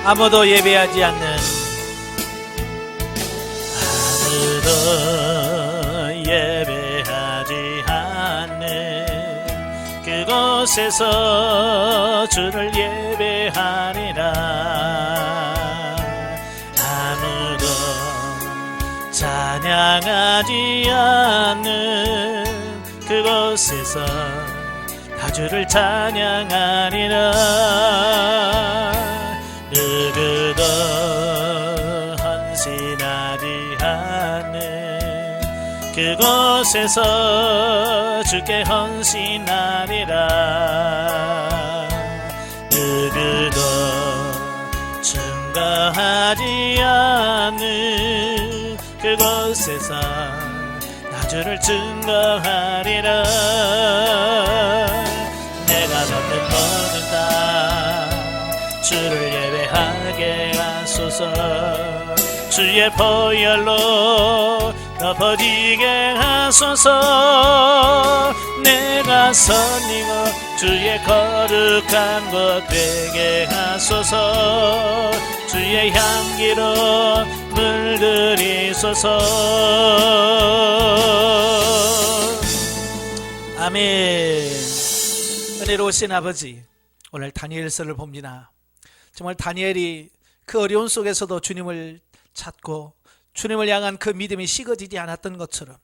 아무도 예배하지 않는, 아무도 예배하지 않는 그곳에서 주를 예배하리라. 아무도 찬양하지 않는 그곳에서 다 주를 찬양하리라. 누구도 헌신하지 않는 그곳에서 주께 헌신하리라. 누구도 증거하지 않는 그곳에서 나 주를 증거하리라. 내가 걷는 거는 다 주를 예배하게 하소서. 주의 보혈로 덮어지게 하소서. 내가 선이고 주의 거룩한 것 되게 하소서. 주의 향기로 물들이소서. 아멘. 은혜로우신 아버지, 오늘 다니엘서를 봅니다. 정말 다니엘이 그 어려운 속에서도 주님을 찾고 주님을 향한 그 믿음이 식어지지 않았던 것처럼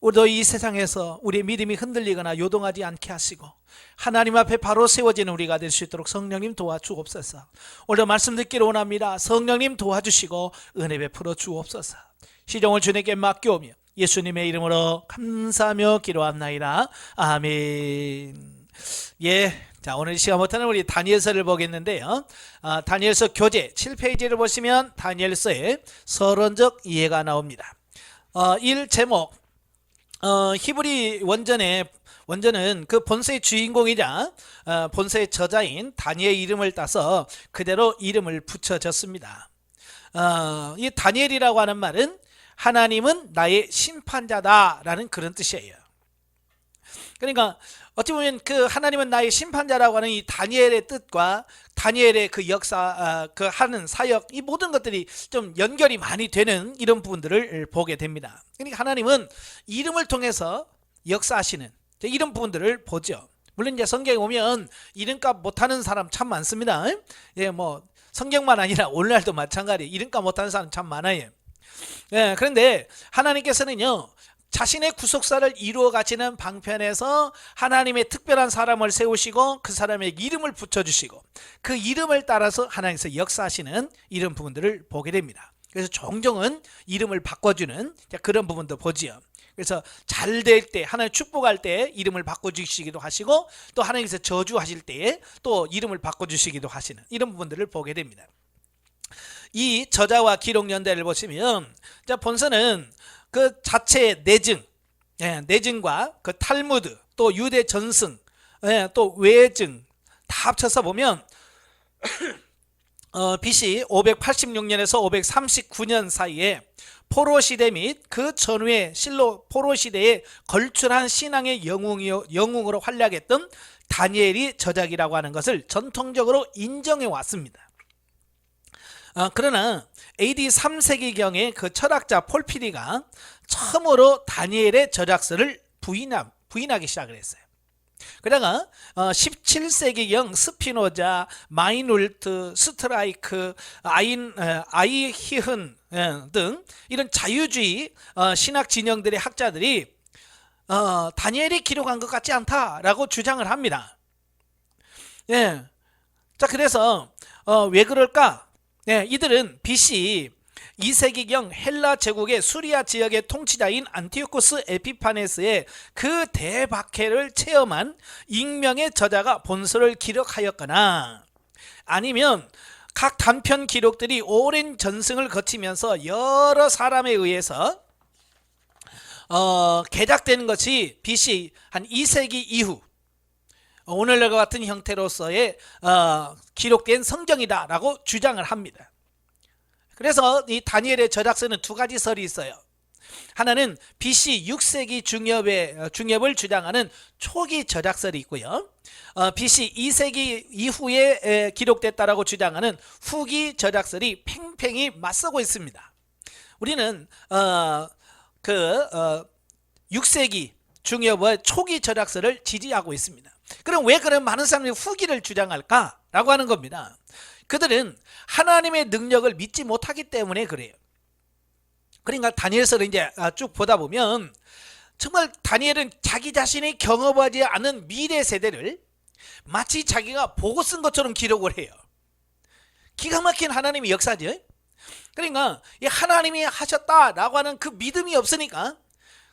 우리도 이 세상에서 우리의 믿음이 흔들리거나 요동하지 않게 하시고 하나님 앞에 바로 세워지는 우리가 될 수 있도록 성령님 도와주옵소서. 오늘도 말씀 듣기를 원합니다. 성령님 도와주시고 은혜 베풀어 주옵소서. 시종을 주님께 맡겨오며 예수님의 이름으로 감사하며 기도합나이다. 아멘. 자, 오늘 시간부터는 우리 다니엘서를 보겠는데요. 다니엘서 교재 7페이지를 보시면 다니엘서의 서론적 이해가 나옵니다. 1 제목, 히브리 원전은 그 본서의 주인공이자 본서의 저자인 다니엘 이름을 따서 그대로 이름을 붙여졌습니다. 이 다니엘이라고 하는 말은 하나님은 나의 심판자다라는 그런 뜻이에요. 그러니까 어찌 보면 그 하나님은 나의 심판자라고 하는 이 다니엘의 뜻과 다니엘의 그 역사, 그 하는 사역, 이 모든 것들이 좀 연결이 많이 되는 이런 부분들을 보게 됩니다. 그러니까 하나님은 이름을 통해서 역사하시는 이런 부분들을 보죠. 물론 이제 성경에 보면 이름값 못하는 사람 참 많습니다. 뭐 성경만 아니라 오늘날도 마찬가지 이름값 못하는 사람 참 많아요. 그런데 하나님께서는요, 자신의 구속사를 이루어 가시는 방편에서 하나님의 특별한 사람을 세우시고 그 사람의 이름을 붙여주시고 그 이름을 따라서 하나님께서 역사하시는 이런 부분들을 보게 됩니다. 그래서 종종은 이름을 바꿔주는 그런 부분도 보지요. 그래서 잘 될 때, 하나님 축복할 때 이름을 바꿔주시기도 하시고 또 하나님께서 저주하실 때에 또 이름을 바꿔주시기도 하시는 이런 부분들을 보게 됩니다. 이 저자와 기록 연대를 보시면 본서는 그 자체의 내증과 그 탈무드, 또 유대 전승, 또 외증 다 합쳐서 보면 BC 586년에서 539년 사이에 포로 시대 및 그 전후의 실로 포로 시대에 걸출한 신앙의 영웅으로 활약했던 다니엘이 저작이라고 하는 것을 전통적으로 인정해 왔습니다. 그러나 AD 3세기경에 그 철학자 폴피리가 처음으로 다니엘의 저작서를 부인하기 시작을 했어요. 그러다가 17세기경 스피노자, 마이놀트, 스트라이크, 아이히흔 등 이런 자유주의 신학 진영들의 학자들이 다니엘이 기록한 것 같지 않다라고 주장을 합니다. 자, 그래서 왜 그럴까? 이들은 BC 2세기경 헬라 제국의 수리아 지역의 통치자인 안티오코스 에피파네스의 그 대박해를 체험한 익명의 저자가 본서를 기록하였거나 아니면 각 단편 기록들이 오랜 전승을 거치면서 여러 사람에 의해서 개작되는 것이 BC 한 2세기 이후 오늘날과 같은 형태로서의 기록된 성경이다라고 주장을 합니다. 그래서 이 다니엘의 저작서는 두 가지 설이 있어요. 하나는 BC 6세기 중엽을 주장하는 초기 절약설이 있고요. BC 2세기 이후에 기록됐다라고 주장하는 후기 절약설이 팽팽히 맞서고 있습니다. 우리는 6세기 중엽의 초기 절약설을 지지하고 있습니다. 그럼 왜 그런 많은 사람들이 후기를 주장할까라고 하는 겁니다. 그들은 하나님의 능력을 믿지 못하기 때문에 그래요. 그러니까 다니엘서를 이제 쭉 보다 보면 정말 다니엘은 자기 자신이 경험하지 않은 미래 세대를 마치 자기가 보고 쓴 것처럼 기록을 해요. 기가 막힌 하나님의 역사죠. 그러니까 하나님이 하셨다라고 하는 그 믿음이 없으니까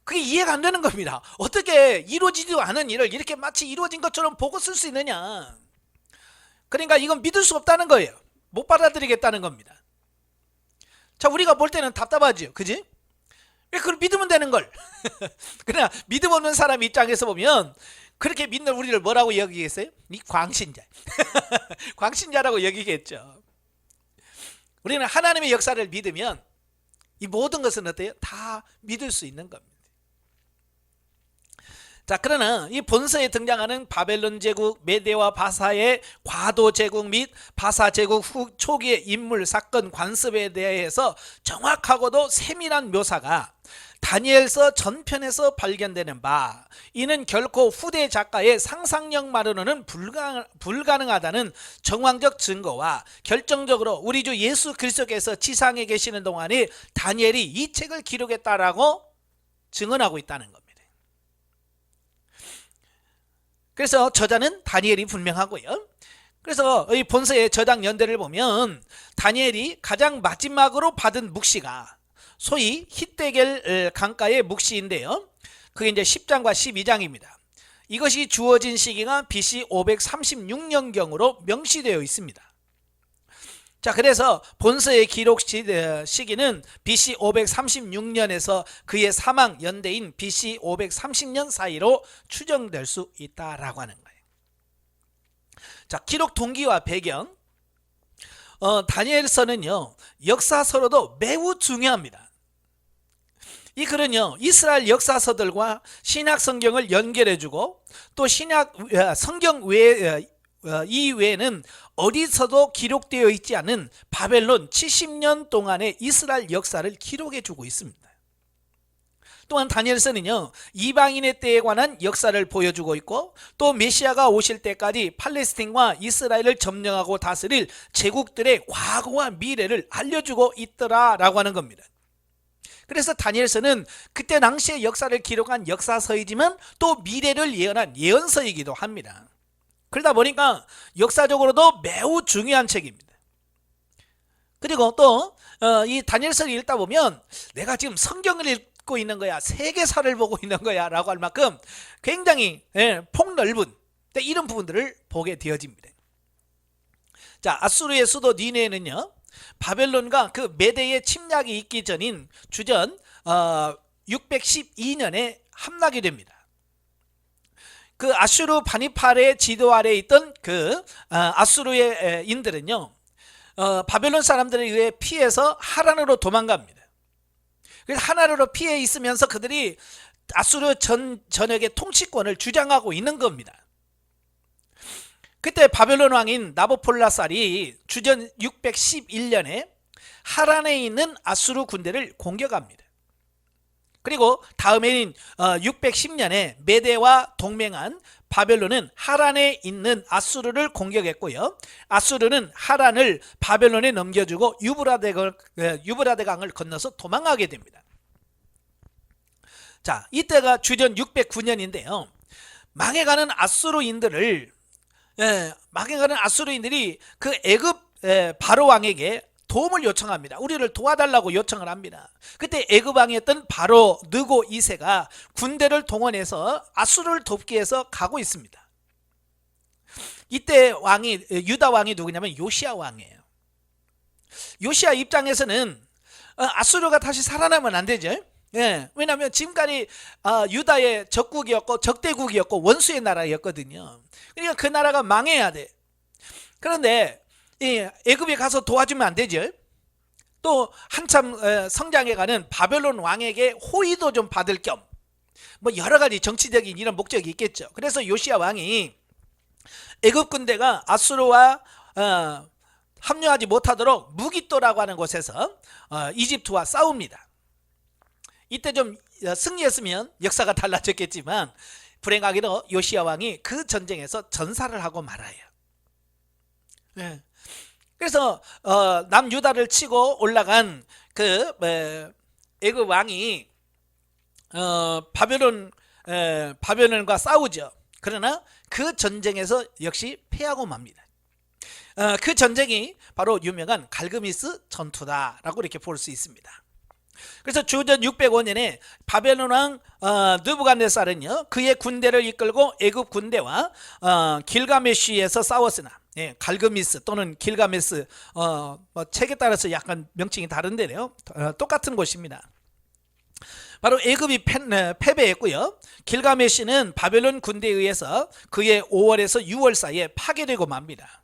그게 이해가 안 되는 겁니다. 어떻게 이루어지지도 않은 일을 이렇게 마치 이루어진 것처럼 보고 쓸 수 있느냐. 그러니까 이건 믿을 수 없다는 거예요. 못 받아들이겠다는 겁니다. 자, 우리가 볼 때는 답답하죠. 그지? 왜 그걸 믿으면 되는 걸. 그러나 믿음 없는 사람 입장에서 보면 그렇게 믿는 우리를 뭐라고 여기겠어요? 이 광신자. 광신자라고 여기겠죠. 우리는 하나님의 역사를 믿으면 이 모든 것은 어때요? 다 믿을 수 있는 겁니다. 자, 그러나 이 본서에 등장하는 바벨론 제국, 메대와 바사의 과도 제국 및 바사 제국 초기의 인물, 사건, 관습에 대해서 정확하고도 세밀한 묘사가 다니엘서 전편에서 발견되는 바, 이는 결코 후대 작가의 상상력만으로는 불가능하다는 정황적 증거와 결정적으로 우리 주 예수 그리스도께서 지상에 계시는 동안에 다니엘이 이 책을 기록했다라고 증언하고 있다는 겁니다. 그래서 저자는 다니엘이 분명하고요. 그래서 이 본서의 저작 연대를 보면 다니엘이 가장 마지막으로 받은 묵시가 소위 히데겔 강가의 묵시인데요. 그게 이제 10장과 12장입니다. 이것이 주어진 시기가 BC 536년경으로 명시되어 있습니다. 자, 그래서 본서의 기록 시기는 BC 536년에서 그의 사망 연대인 BC 530년 사이로 추정될 수 있다라고 하는 거예요. 자, 기록 동기와 배경. 다니엘서는요, 역사서로도 매우 중요합니다. 이 글은요, 이스라엘 역사서들과 신약 성경을 연결해주고 또 신약 성경 이외에는 어디서도 기록되어 있지 않은 바벨론 70년 동안의 이스라엘 역사를 기록해주고 있습니다. 또한 다니엘서는요, 이방인의 때에 관한 역사를 보여주고 있고 또 메시아가 오실 때까지 팔레스틴과 이스라엘을 점령하고 다스릴 제국들의 과거와 미래를 알려주고 있더라라고 하는 겁니다. 그래서 다니엘서는 그때 당시의 역사를 기록한 역사서이지만 또 미래를 예언한 예언서이기도 합니다. 그러다 보니까 역사적으로도 매우 중요한 책입니다. 그리고 또 이 다니엘서를 읽다 보면 내가 지금 성경을 읽고 있는 거야, 세계사를 보고 있는 거야 라고 할 만큼 굉장히 폭넓은 이런 부분들을 보게 되어집니다. 자, 아수르의 수도 니네에는요, 바벨론과 그 메대의 침략이 있기 전인 주전 612년에 함락이 됩니다. 그 아수르 바니팔의 지도 아래에 있던 그 아수르의 인들은요, 바벨론 사람들에 의해 피해서 하란으로 도망갑니다. 그래서 하란으로 피해 있으면서 그들이 아수르 전역의 통치권을 주장하고 있는 겁니다. 그때 바벨론 왕인 나보폴라살이 주전 611년에 하란에 있는 아수르 군대를 공격합니다. 그리고 다음해인 610년에 메대와 동맹한 바벨론은 하란에 있는 아수르를 공격했고요. 아수르는 하란을 바벨론에 넘겨주고 유브라데 강을 건너서 도망가게 됩니다. 자, 이때가 주전 609년인데요. 망해가는 아수르인들이 그 애굽 바로 왕에게 도움을 요청합니다. 우리를 도와달라고 요청을 합니다. 그때 애굽 왕이었던 바로 느고 2세가 군대를 동원해서 아수르를 돕기 위해서 가고 있습니다. 이때 유다 왕이 누구냐면 요시야 왕이에요. 요시야 입장에서는 아수르가 다시 살아나면 안 되죠. 왜냐하면 지금까지 유다의 적국이었고 적대국이었고 원수의 나라였거든요. 그러니까 그 나라가 망해야 돼. 그런데 애굽에 가서 도와주면 안 되죠. 또 한참 성장해가는 바벨론 왕에게 호의도 좀 받을 겸 뭐 여러 가지 정치적인 이런 목적이 있겠죠. 그래서 요시야 왕이 애굽 군대가 아수르와 합류하지 못하도록 무기또라고 하는 곳에서 이집트와 싸웁니다. 이때 좀 승리했으면 역사가 달라졌겠지만 불행하게도 요시야 왕이 그 전쟁에서 전사를 하고 말아요. 네. 그래서 남유다를 치고 올라간 그 애굽 왕이 바벨론과 싸우죠. 그러나 그 전쟁에서 역시 패하고 맙니다. 그 전쟁이 바로 유명한 갈그미스 전투다라고 이렇게 볼 수 있습니다. 그래서 주전 605년에 바벨론 왕 느부갓네살은요 그의 군대를 이끌고 애굽 군대와 길가메시에서 싸웠으나 갈그미스 또는 길가메스 뭐 책에 따라서 약간 명칭이 다른데요. 똑같은 곳입니다. 바로 애굽이 패배했고요. 길가메시는 바벨론 군대에 의해서 그의 5월에서 6월 사이에 파괴되고 맙니다.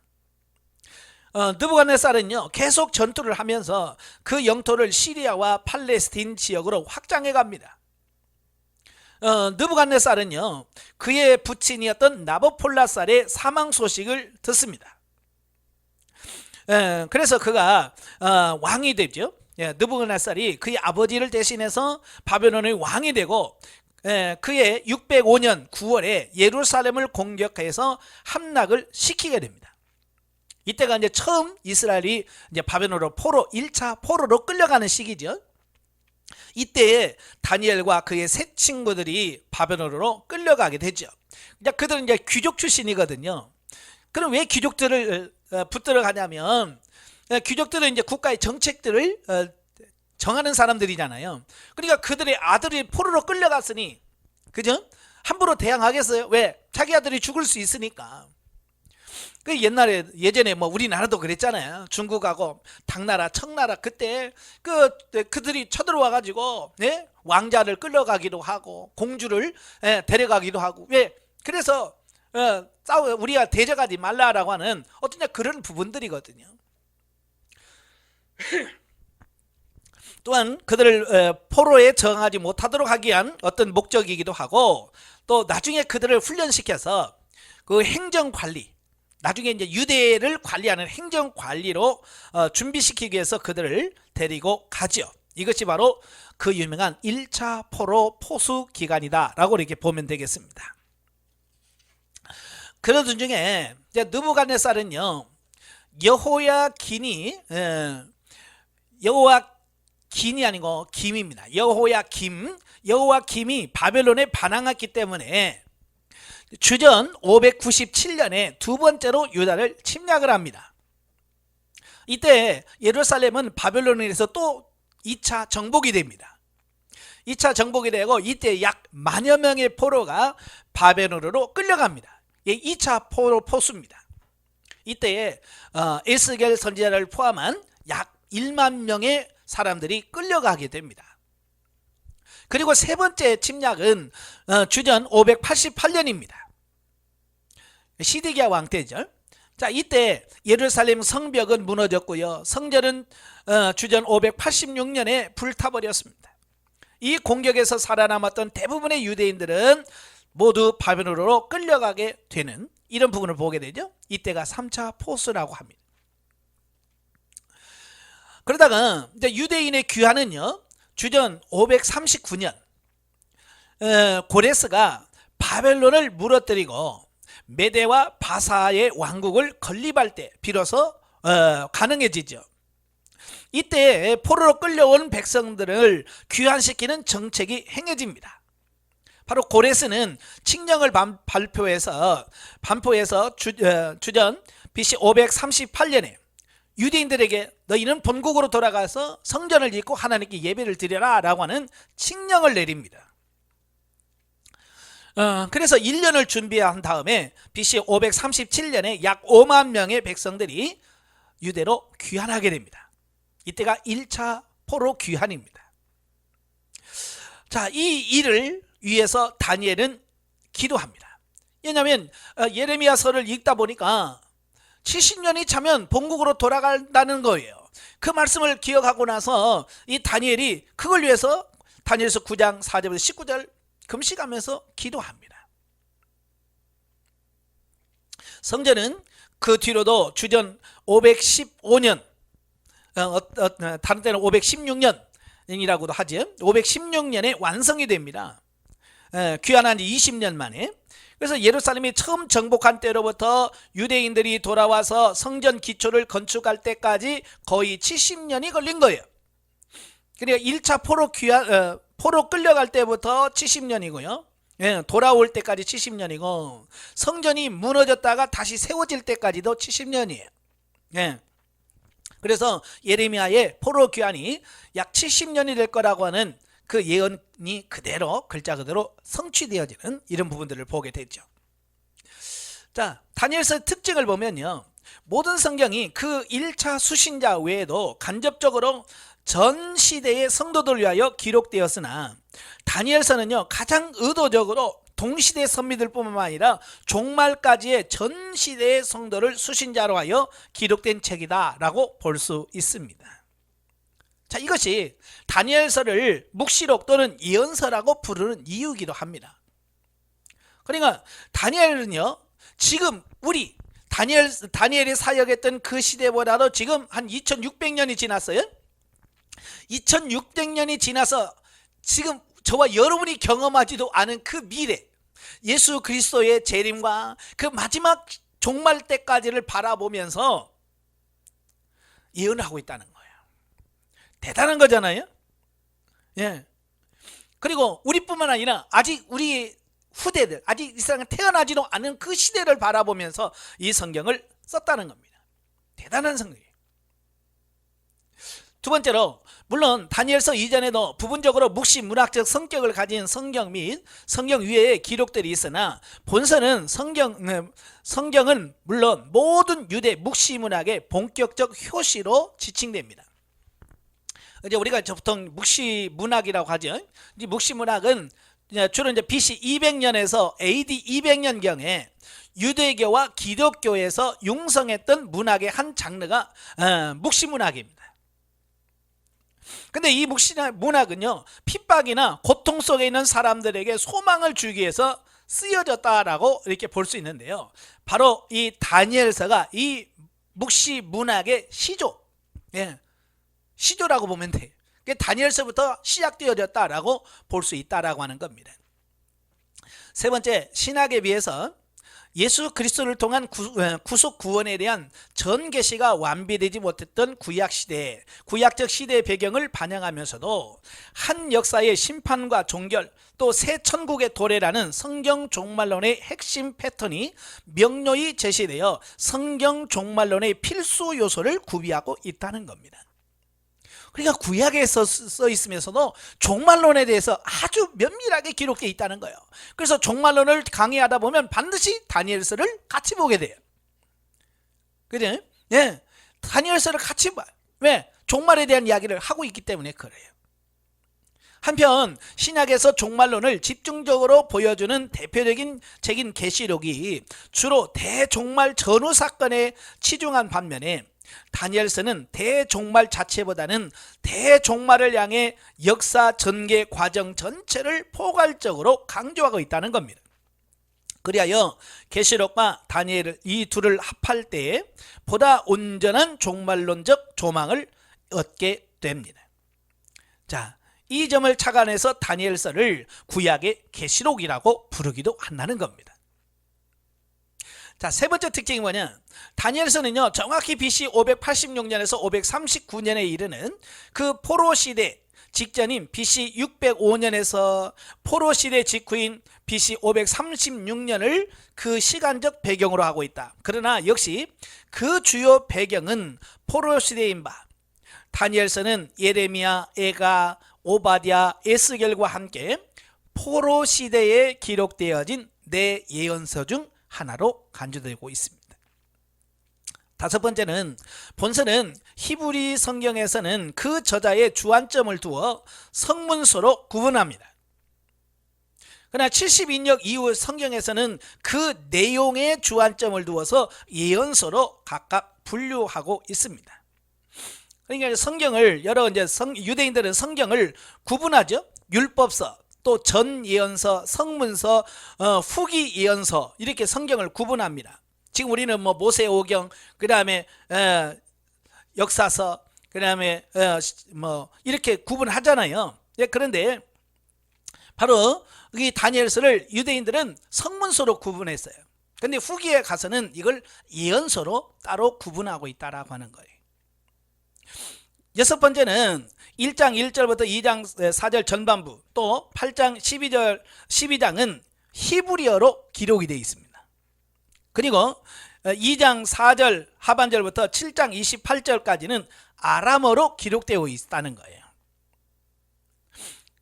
느부갓네살은요 계속 전투를 하면서 그 영토를 시리아와 팔레스틴 지역으로 확장해 갑니다. 느부갓네살은요 그의 부친이었던 나보폴라살의 사망 소식을 듣습니다. 그래서 그가 왕이 되죠. 느부갓네살이 그의 아버지를 대신해서 바벨론의 왕이 되고 그의 605년 9월에 예루살렘을 공격해서 함락을 시키게 됩니다. 이때가 이제 처음 이스라엘이 이제 바벨론으로 1차 포로로 끌려가는 시기죠. 이때에 다니엘과 그의 세 친구들이 바벨론으로 끌려가게 되죠. 그들은 이제 귀족 출신이거든요. 그럼 왜 귀족들을 붙들어 가냐면 귀족들은 이제 국가의 정책들을 정하는 사람들이잖아요. 그러니까 그들의 아들이 포로로 끌려갔으니 그죠? 함부로 대항하겠어요? 왜? 자기 아들이 죽을 수 있으니까. 그 예전에 뭐 우리나라도 그랬잖아요. 중국하고 당나라, 청나라 그때 그들이 쳐들어와 가지고 왕자를 끌려가기도 하고 공주를 데려가기도 하고 왜? 그래서 우리가 대적하지 말라라고 하는 어떤 그런 부분들이거든요. 또한 그들을 포로에 저항하지 못하도록 하기 위한 어떤 목적이기도 하고 또 나중에 그들을 훈련시켜서 그 행정관리 나중에 이제 유대를 관리하는 행정관리로 준비시키기 위해서 그들을 데리고 가죠. 이것이 바로 그 유명한 1차 포로 포수 기간이다 라고 이렇게 보면 되겠습니다. 그러던 중에 느부갓네살은요 여호야긴이 아니고 김입니다. 여호야김이 바벨론에 반항했기 때문에 주전 597년에 두 번째로 유다를 침략을 합니다. 이때 예루살렘은 바벨론에 의해서 또 2차 정복이 됩니다. 2차 정복이 되고 이때 약 만여 명의 포로가 바벨론으로 끌려갑니다. 2차 포수입니다. 이때에 에스겔 선지자를 포함한 약 1만 명의 사람들이 끌려가게 됩니다. 그리고 세 번째 침략은 주전 588년입니다. 시드기야 왕 때죠. 자, 이때 예루살렘 성벽은 무너졌고요. 성전은 주전 586년에 불타버렸습니다. 이 공격에서 살아남았던 대부분의 유대인들은 모두 바벨론으로 끌려가게 되는 이런 부분을 보게 되죠. 이때가 3차 포수라고 합니다. 그러다가 이제 유대인의 귀환은요. 주전 539년 고레스가 바벨론을 무너뜨리고 메대와 바사의 왕국을 건립할 때 비로소 가능해지죠. 이때 포로로 끌려온 백성들을 귀환시키는 정책이 행해집니다. 바로 고레스는 칙령을 반포해서 주전 BC 538년에 유대인들에게 너희는 본국으로 돌아가서 성전을 짓고 하나님께 예배를 드려라 라고 하는 칙령을 내립니다. 그래서 1년을 준비한 다음에 BC 537년에 약 5만 명의 백성들이 유대로 귀환하게 됩니다. 이때가 1차 포로 귀환입니다. 자, 이 일을 위해서 다니엘은 기도합니다. 왜냐하면 예레미야서를 읽다 보니까 70년이 차면 본국으로 돌아간다는 거예요. 그 말씀을 기억하고 나서 이 다니엘이 그걸 위해서 다니엘서 9장 4절부터 19절 금식하면서 기도합니다. 성전은 그 뒤로도 주전 515년, 다른 때는 516년이라고도 하죠. 516년에 완성이 됩니다. 귀환한 지 20년 만에. 그래서 예루살렘이 처음 정복한 때로부터 유대인들이 돌아와서 성전 기초를 건축할 때까지 거의 70년이 걸린 거예요. 그러니까 1차 포로 끌려갈 때부터 70년이고요. 돌아올 때까지 70년이고, 성전이 무너졌다가 다시 세워질 때까지도 70년이에요. 그래서 예레미야의 포로 귀환이 약 70년이 될 거라고 하는 그 예언이 그대로 글자 그대로 성취되어지는 이런 부분들을 보게 되죠. 자, 다니엘서의 특징을 보면요, 모든 성경이 그 1차 수신자 외에도 간접적으로 전 시대의 성도들 위하여 기록되었으나, 다니엘서는요 가장 의도적으로 동시대 선비들뿐만 아니라 종말까지의 전 시대의 성도를 수신자로 하여 기록된 책이다 라고 볼 수 있습니다. 자, 이것이 다니엘서를 묵시록 또는 예언서라고 부르는 이유이기도 합니다. 그러니까 다니엘은요, 지금 우리 다니엘이 사역했던 그 시대보다도 지금 한 2600년이 지났어요. 2600년이 지나서 지금 저와 여러분이 경험하지도 않은 그 미래, 예수 그리스도의 재림과 그 마지막 종말 때까지를 바라보면서 예언을 하고 있다는 거예요. 대단한 거잖아요. 그리고 우리뿐만 아니라 아직 우리 후대들, 아직 이 세상에 태어나지도 않은 그 시대를 바라보면서 이 성경을 썼다는 겁니다. 대단한 성경이에요. 두 번째로, 물론 다니엘서 이전에도 부분적으로 묵시 문학적 성격을 가진 성경 및 성경 위에 기록들이 있으나, 본서는 성경은 물론 모든 유대 묵시 문학의 본격적 효시로 지칭됩니다. 이제 우리가 보통 묵시 문학이라고 하죠. 이 묵시 문학은 주로 이제 BC 200년에서 AD 200년경에 유대교와 기독교에서 융성했던 문학의 한 장르가 묵시 문학입니다. 근데 이 묵시 문학은요, 핍박이나 고통 속에 있는 사람들에게 소망을 주기 위해서 쓰여졌다라고 이렇게 볼 수 있는데요, 바로 이 다니엘서가 이 묵시 문학의 시조, 시조라고 보면 돼요. 다니엘서부터 시작되어졌다라고 볼 수 있다라고 하는 겁니다. 세 번째, 신학에 비해서 예수 그리스도를 통한 구속 구원에 대한 전 계시가 완비되지 못했던 구약적 시대의 배경을 반영하면서도 한 역사의 심판과 종결, 또 새 천국의 도래라는 성경 종말론의 핵심 패턴이 명료히 제시되어 성경 종말론의 필수 요소를 구비하고 있다는 겁니다. 그러니까 구약에 써 있으면서도 종말론에 대해서 아주 면밀하게 기록되어 있다는 거예요. 그래서 종말론을 강의하다 보면 반드시 다니엘서를 같이 보게 돼요. 그죠? 다니엘서를 같이 봐요. 왜? 종말에 대한 이야기를 하고 있기 때문에 그래요. 한편 신약에서 종말론을 집중적으로 보여주는 대표적인 책인 계시록이 주로 대종말 전후 사건에 치중한 반면에, 다니엘서는 대종말 자체보다는 대종말을 향해 역사 전개 과정 전체를 포괄적으로 강조하고 있다는 겁니다. 그리하여 계시록과 다니엘 이 둘을 합할 때에 보다 온전한 종말론적 조망을 얻게 됩니다. 자, 이 점을 착안해서 다니엘서를 구약의 계시록이라고 부르기도 한다는 겁니다. 자, 세 번째 특징이 뭐냐? 다니엘서는요, 정확히 BC 586년에서 539년에 이르는 그 포로 시대 직전인 BC 605년에서 포로 시대 직후인 BC 536년을 그 시간적 배경으로 하고 있다. 그러나 역시 그 주요 배경은 포로 시대인 바, 다니엘서는 예레미야, 에가, 오바댜, 에스겔과 함께 포로 시대에 기록되어진 네 예언서 중 하나로 간주되고 있습니다. 다섯 번째는, 본서는 히브리 성경에서는 그 저자의 주안점을 두어 성문서로 구분합니다. 그러나 70인역 이후 성경에서는 그 내용의 주안점을 두어서 예언서로 각각 분류하고 있습니다. 그러니까 성경을 여러 이제 유대인들은 성경을 구분하죠. 율법서, 또 전 예언서, 성문서, 후기 예언서 이렇게 성경을 구분합니다. 지금 우리는 뭐 모세오경, 그다음에 역사서, 그다음에 뭐 이렇게 구분하잖아요. 예, 그런데 바로 이 다니엘서를 유대인들은 성문서로 구분했어요. 근데 후기에 가서는 이걸 예언서로 따로 구분하고 있다라고 하는 거예요. 여섯 번째는 1장 1절부터 2장 4절 전반부, 또 8장 12장은 히브리어로 기록이 되어 있습니다. 그리고 2장 4절 하반절부터 7장 28절까지는 아람어로 기록되어 있다는 거예요.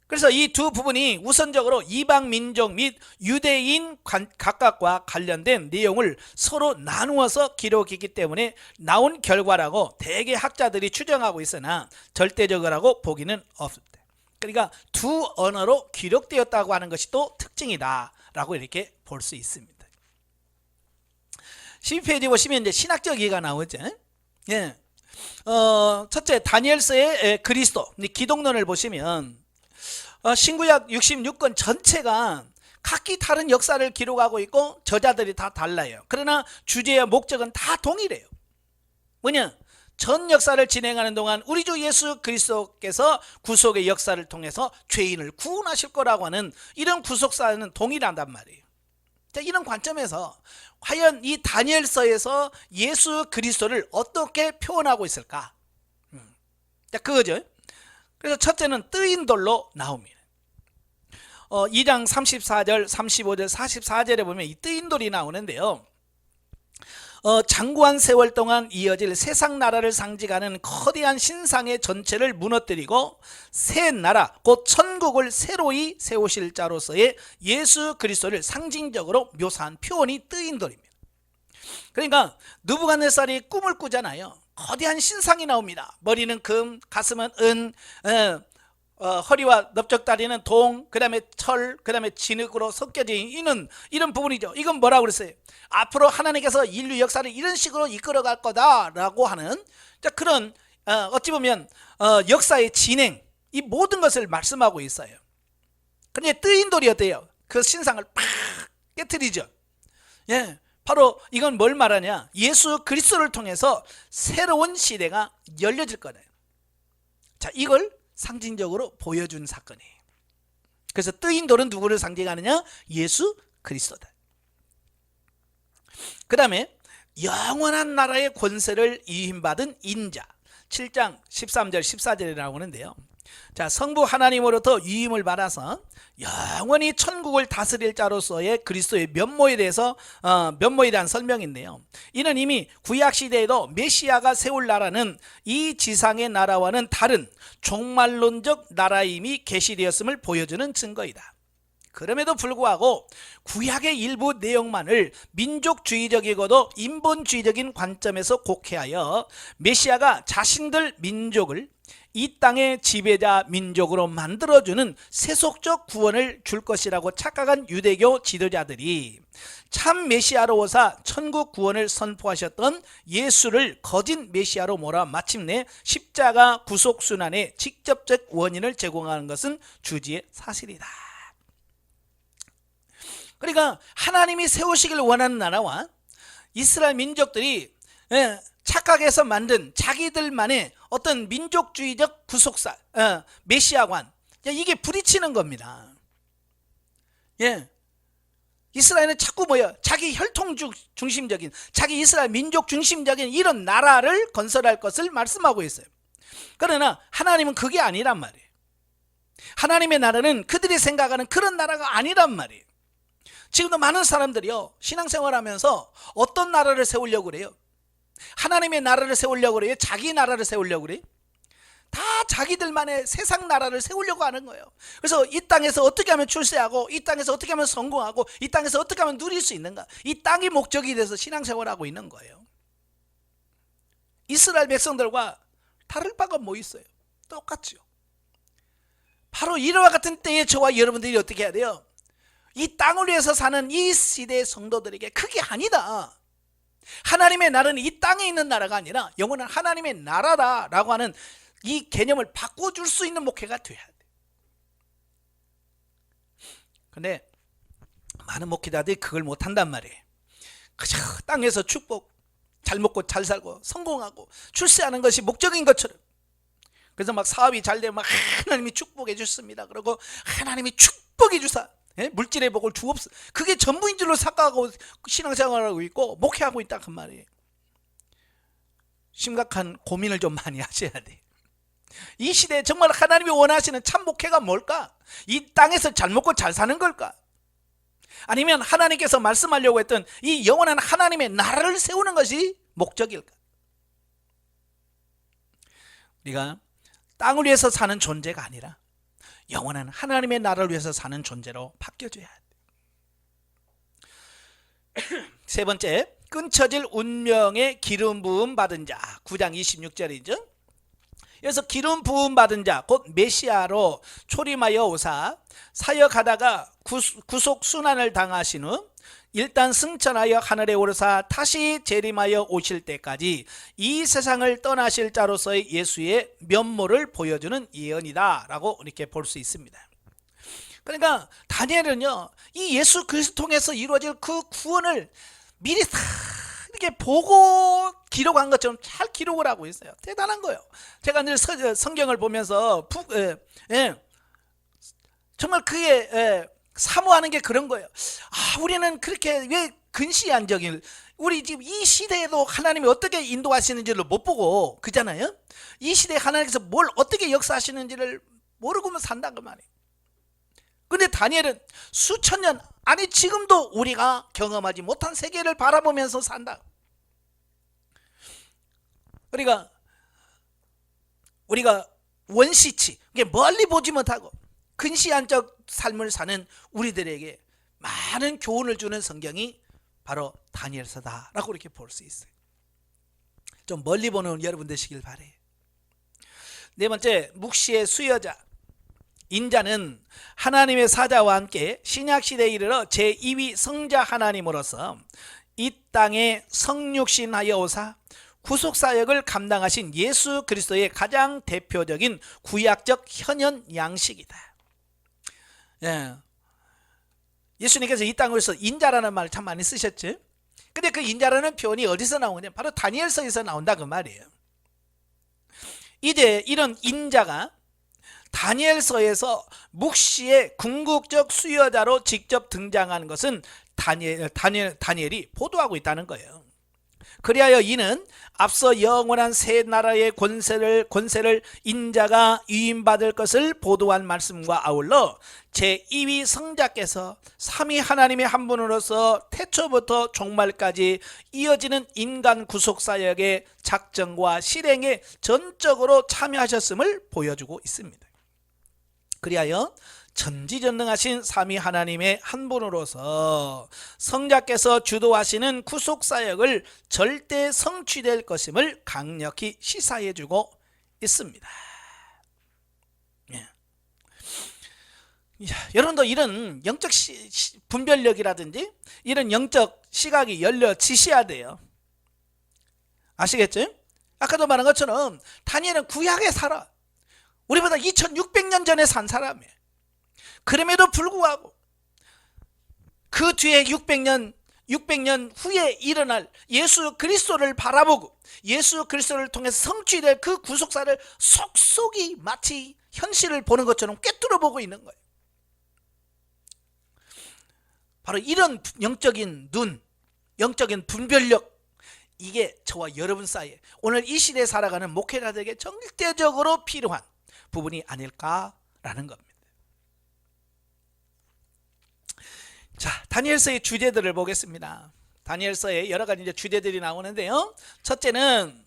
그래서 이 두 부분이 우선적으로 이방 민족 및 유대인 각각과 관련된 내용을 서로 나누어서 기록했기 때문에 나온 결과라고 대개 학자들이 추정하고 있으나 절대적이라고 보기는 없습니다. 그러니까 두 언어로 기록되었다고 하는 것이 또 특징이다 라고 이렇게 볼 수 있습니다. 12페이지 보시면 이제 신학적 이해가 나오죠. 예. 첫째, 다니엘서의 그리스도 기독론을 보시면 신구약 66권 전체가 각기 다른 역사를 기록하고 있고 저자들이 다 달라요. 그러나 주제와 목적은 다 동일해요. 뭐냐? 전 역사를 진행하는 동안 우리 주 예수 그리스도께서 구속의 역사를 통해서 죄인을 구원하실 거라고 하는 이런 구속사는 동일한단 말이에요. 자, 이런 관점에서 과연 이 다니엘서에서 예수 그리스도를 어떻게 표현하고 있을까? 자, 그거죠. 그래서 첫째는 뜨인 돌로 나옵니다. 2장 34절, 35절, 44절에 보면 이 뜨인 돌이 나오는데요. 장구한 세월 동안 이어질 세상 나라를 상징하는 거대한 신상의 전체를 무너뜨리고 새 나라, 곧 천국을 새로이 세우실 자로서의 예수 그리스도를 상징적으로 묘사한 표현이 뜨인 돌입니다. 그러니까 느부갓네살이 꿈을 꾸잖아요. 거대한 신상이 나옵니다. 머리는 금, 가슴은 은, 허리와 넓적다리는 동, 그 다음에 철, 그 다음에 진흙으로 섞여진 이런 부분이죠. 이건 뭐라고 그랬어요? 앞으로 하나님께서 인류 역사를 이런 식으로 이끌어갈 거다라고 하는 그런 어찌 보면 역사의 진행, 이 모든 것을 말씀하고 있어요. 그런데 뜨인 돌이 어때요? 그 신상을 팍 깨트리죠. 예, 바로 이건 뭘 말하냐? 예수 그리스도를 통해서 새로운 시대가 열려질 거다. 자, 이걸 상징적으로 보여준 사건이에요. 그래서 뜨인 돌은 누구를 상징하느냐? 예수 그리스도다. 그 다음에 영원한 나라의 권세를 위임받은 인자, 7장 13절 14절에 나오는데요. 자, 성부 하나님으로부터 위임을 받아서 영원히 천국을 다스릴 자로서의 그리스도의 면모에 대해서 면모에 대한 설명인데요. 이는 이미 구약 시대에도 메시아가 세울 나라는 이 지상의 나라와는 다른 종말론적 나라임이 계시되었음을 보여주는 증거이다. 그럼에도 불구하고 구약의 일부 내용만을 민족주의적이고도 인본주의적인 관점에서 곡해하여 메시아가 자신들 민족을 이 땅의 지배자 민족으로 만들어주는 세속적 구원을 줄 것이라고 착각한 유대교 지도자들이 참 메시아로 오사 천국 구원을 선포하셨던 예수를 거짓 메시아로 몰아 마침내 십자가 구속순환의 직접적 원인을 제공하는 것은 주지의 사실이다. 그러니까 하나님이 세우시길 원하는 나라와 이스라엘 민족들이 착각해서 만든 자기들만의 어떤 민족주의적 구속사, 메시아관, 이게 부딪히는 겁니다. 예, 이스라엘은 자꾸 자기 혈통 중심적인, 자기 이스라엘 민족 중심적인 이런 나라를 건설할 것을 말씀하고 있어요. 그러나 하나님은 그게 아니란 말이에요. 하나님의 나라는 그들이 생각하는 그런 나라가 아니란 말이에요. 지금도 많은 사람들이요, 신앙생활하면서 어떤 나라를 세우려고 그래요? 하나님의 나라를 세우려고 그래요? 자기 나라를 세우려고 그래요? 다 자기들만의 세상 나라를 세우려고 하는 거예요. 그래서 이 땅에서 어떻게 하면 출세하고, 이 땅에서 어떻게 하면 성공하고, 이 땅에서 어떻게 하면 누릴 수 있는가, 이 땅이 목적이 돼서 신앙생활하고 있는 거예요. 이스라엘 백성들과 다를 바가 뭐 있어요? 똑같죠. 바로 이와 같은 때에 저와 여러분들이 어떻게 해야 돼요? 이 땅을 위해서 사는 이 시대의 성도들에게 그게 아니다, 하나님의 나라는 이 땅에 있는 나라가 아니라 영원한 하나님의 나라다라고 하는 이 개념을 바꿔줄 수 있는 목회가 돼야 돼. 근데 많은 목회자들이 그걸 못한단 말이에요. 그저 땅에서 축복, 잘 먹고 잘 살고 성공하고 출세하는 것이 목적인 것처럼, 그래서 막 사업이 잘 되면 막 하나님이 축복해 주십니다. 그리고 하나님이 축복해 주사, 물질의 복을 주옵소. 그게 전부인 줄로 착각하고 신앙생활을 하고 있고 목회하고 있다 그 말이에요. 심각한 고민을 좀 많이 하셔야 돼. 이 시대에 정말 하나님이 원하시는 참 목회가 뭘까? 이 땅에서 잘 먹고 잘 사는 걸까? 아니면 하나님께서 말씀하려고 했던 이 영원한 하나님의 나라를 세우는 것이 목적일까? 우리가 땅을 위해서 사는 존재가 아니라 영원한 하나님의 나라를 위해서 사는 존재로 바뀌어져야 돼. 세 번째, 끊쳐질 운명의 기름 부음 받은 자, 9장 26절이죠. 그래서 기름 부음 받은 자, 곧 메시아로 초림하여 오사 사역하다가 구속 순환을 당하신 후 일단 승천하여 하늘에 오르사 다시 재림하여 오실 때까지 이 세상을 떠나실 자로서의 예수의 면모를 보여주는 예언이다 라고 이렇게 볼 수 있습니다. 그러니까 다니엘은요, 이 예수 그리스도 통해서 이루어질 그 구원을 미리 다 이렇게 보고 기록한 것처럼 잘 기록을 하고 있어요. 대단한 거예요. 제가 늘 성경을 보면서 정말 그게 사모하는 게 그런 거예요. 우리는 그렇게 왜 근시안적인, 우리 지금 이 시대에도 하나님이 어떻게 인도하시는지를 못 보고 그잖아요. 이 시대에 하나님께서 뭘 어떻게 역사하시는지를 모르고만 산다 그 말이에요. 근데 다니엘은 수천 년, 아니 지금도 우리가 경험하지 못한 세계를 바라보면서 산다. 그러니까 우리가 원시치, 멀리 보지 못하고 근시안적 삶을 사는 우리들에게 많은 교훈을 주는 성경이 바로 다니엘서다라고 이렇게 볼 수 있어요. 좀 멀리 보는 여러분 되시길 바래요. 네 번째, 묵시의 수여자. 인자는 하나님의 사자와 함께 신약시대에 이르러 제2위 성자 하나님으로서 이 땅에 성육신하여 오사 구속사역을 감당하신 예수 그리스도의 가장 대표적인 구약적 현현 양식이다. 예수님께서 이 땅에서 인자라는 말을 참 많이 쓰셨죠. 근데 그 인자라는 표현이 어디서 나오냐? 바로 다니엘서에서 나온다 그 말이에요. 이제 이런 인자가 다니엘서에서 묵시의 궁극적 수여자로 직접 등장하는 것은 다니엘이 보도하고 있다는 거예요. 그리하여 이는 앞서 영원한 새 나라의 권세를 인자가 위임받을 것을 보도한 말씀과 아울러 제2위 성자께서 삼위 하나님의 한 분으로서 태초부터 종말까지 이어지는 인간 구속사역의 작정과 실행에 전적으로 참여하셨음을 보여주고 있습니다. 그리하여 전지전능하신 삼위 하나님의 한 분으로서 성자께서 주도하시는 구속사역을 절대 성취될 것임을 강력히 시사해주고 있습니다. 여러분도 이런 영적 분별력이라든지 이런 영적 시각이 열려지셔야 돼요. 아시겠죠? 아까도 말한 것처럼 다니엘은 구약에 살아. 우리보다 2600년 전에 산 사람이에요. 그럼에도 불구하고 그 뒤에 600년 후에 일어날 예수 그리스도를 바라보고 예수 그리스도를 통해서 성취될 그 구속사를 속속이 마치 현실을 보는 것처럼 꿰뚫어 보고 있는 거예요. 바로 이런 영적인 눈, 영적인 분별력, 이게 저와 여러분 사이에 오늘 이 시대에 살아가는 목회자들에게 절대적으로 필요한 부분이 아닐까라는 겁니다. 자, 다니엘서의 주제들을 보겠습니다. 다니엘서에 여러 가지 주제들이 나오는데요. 첫째는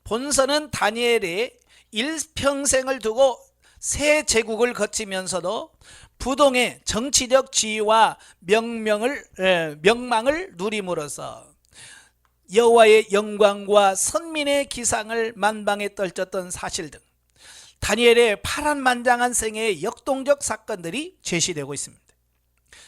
본서는 다니엘의 일평생을 두고 세 제국을 거치면서도 부동의 정치적 지위와 명망을 누림으로써 여호와의 영광과 선민의 기상을 만방에 떨쳤던 사실 등 다니엘의 파란만장한 생애의 역동적 사건들이 제시되고 있습니다.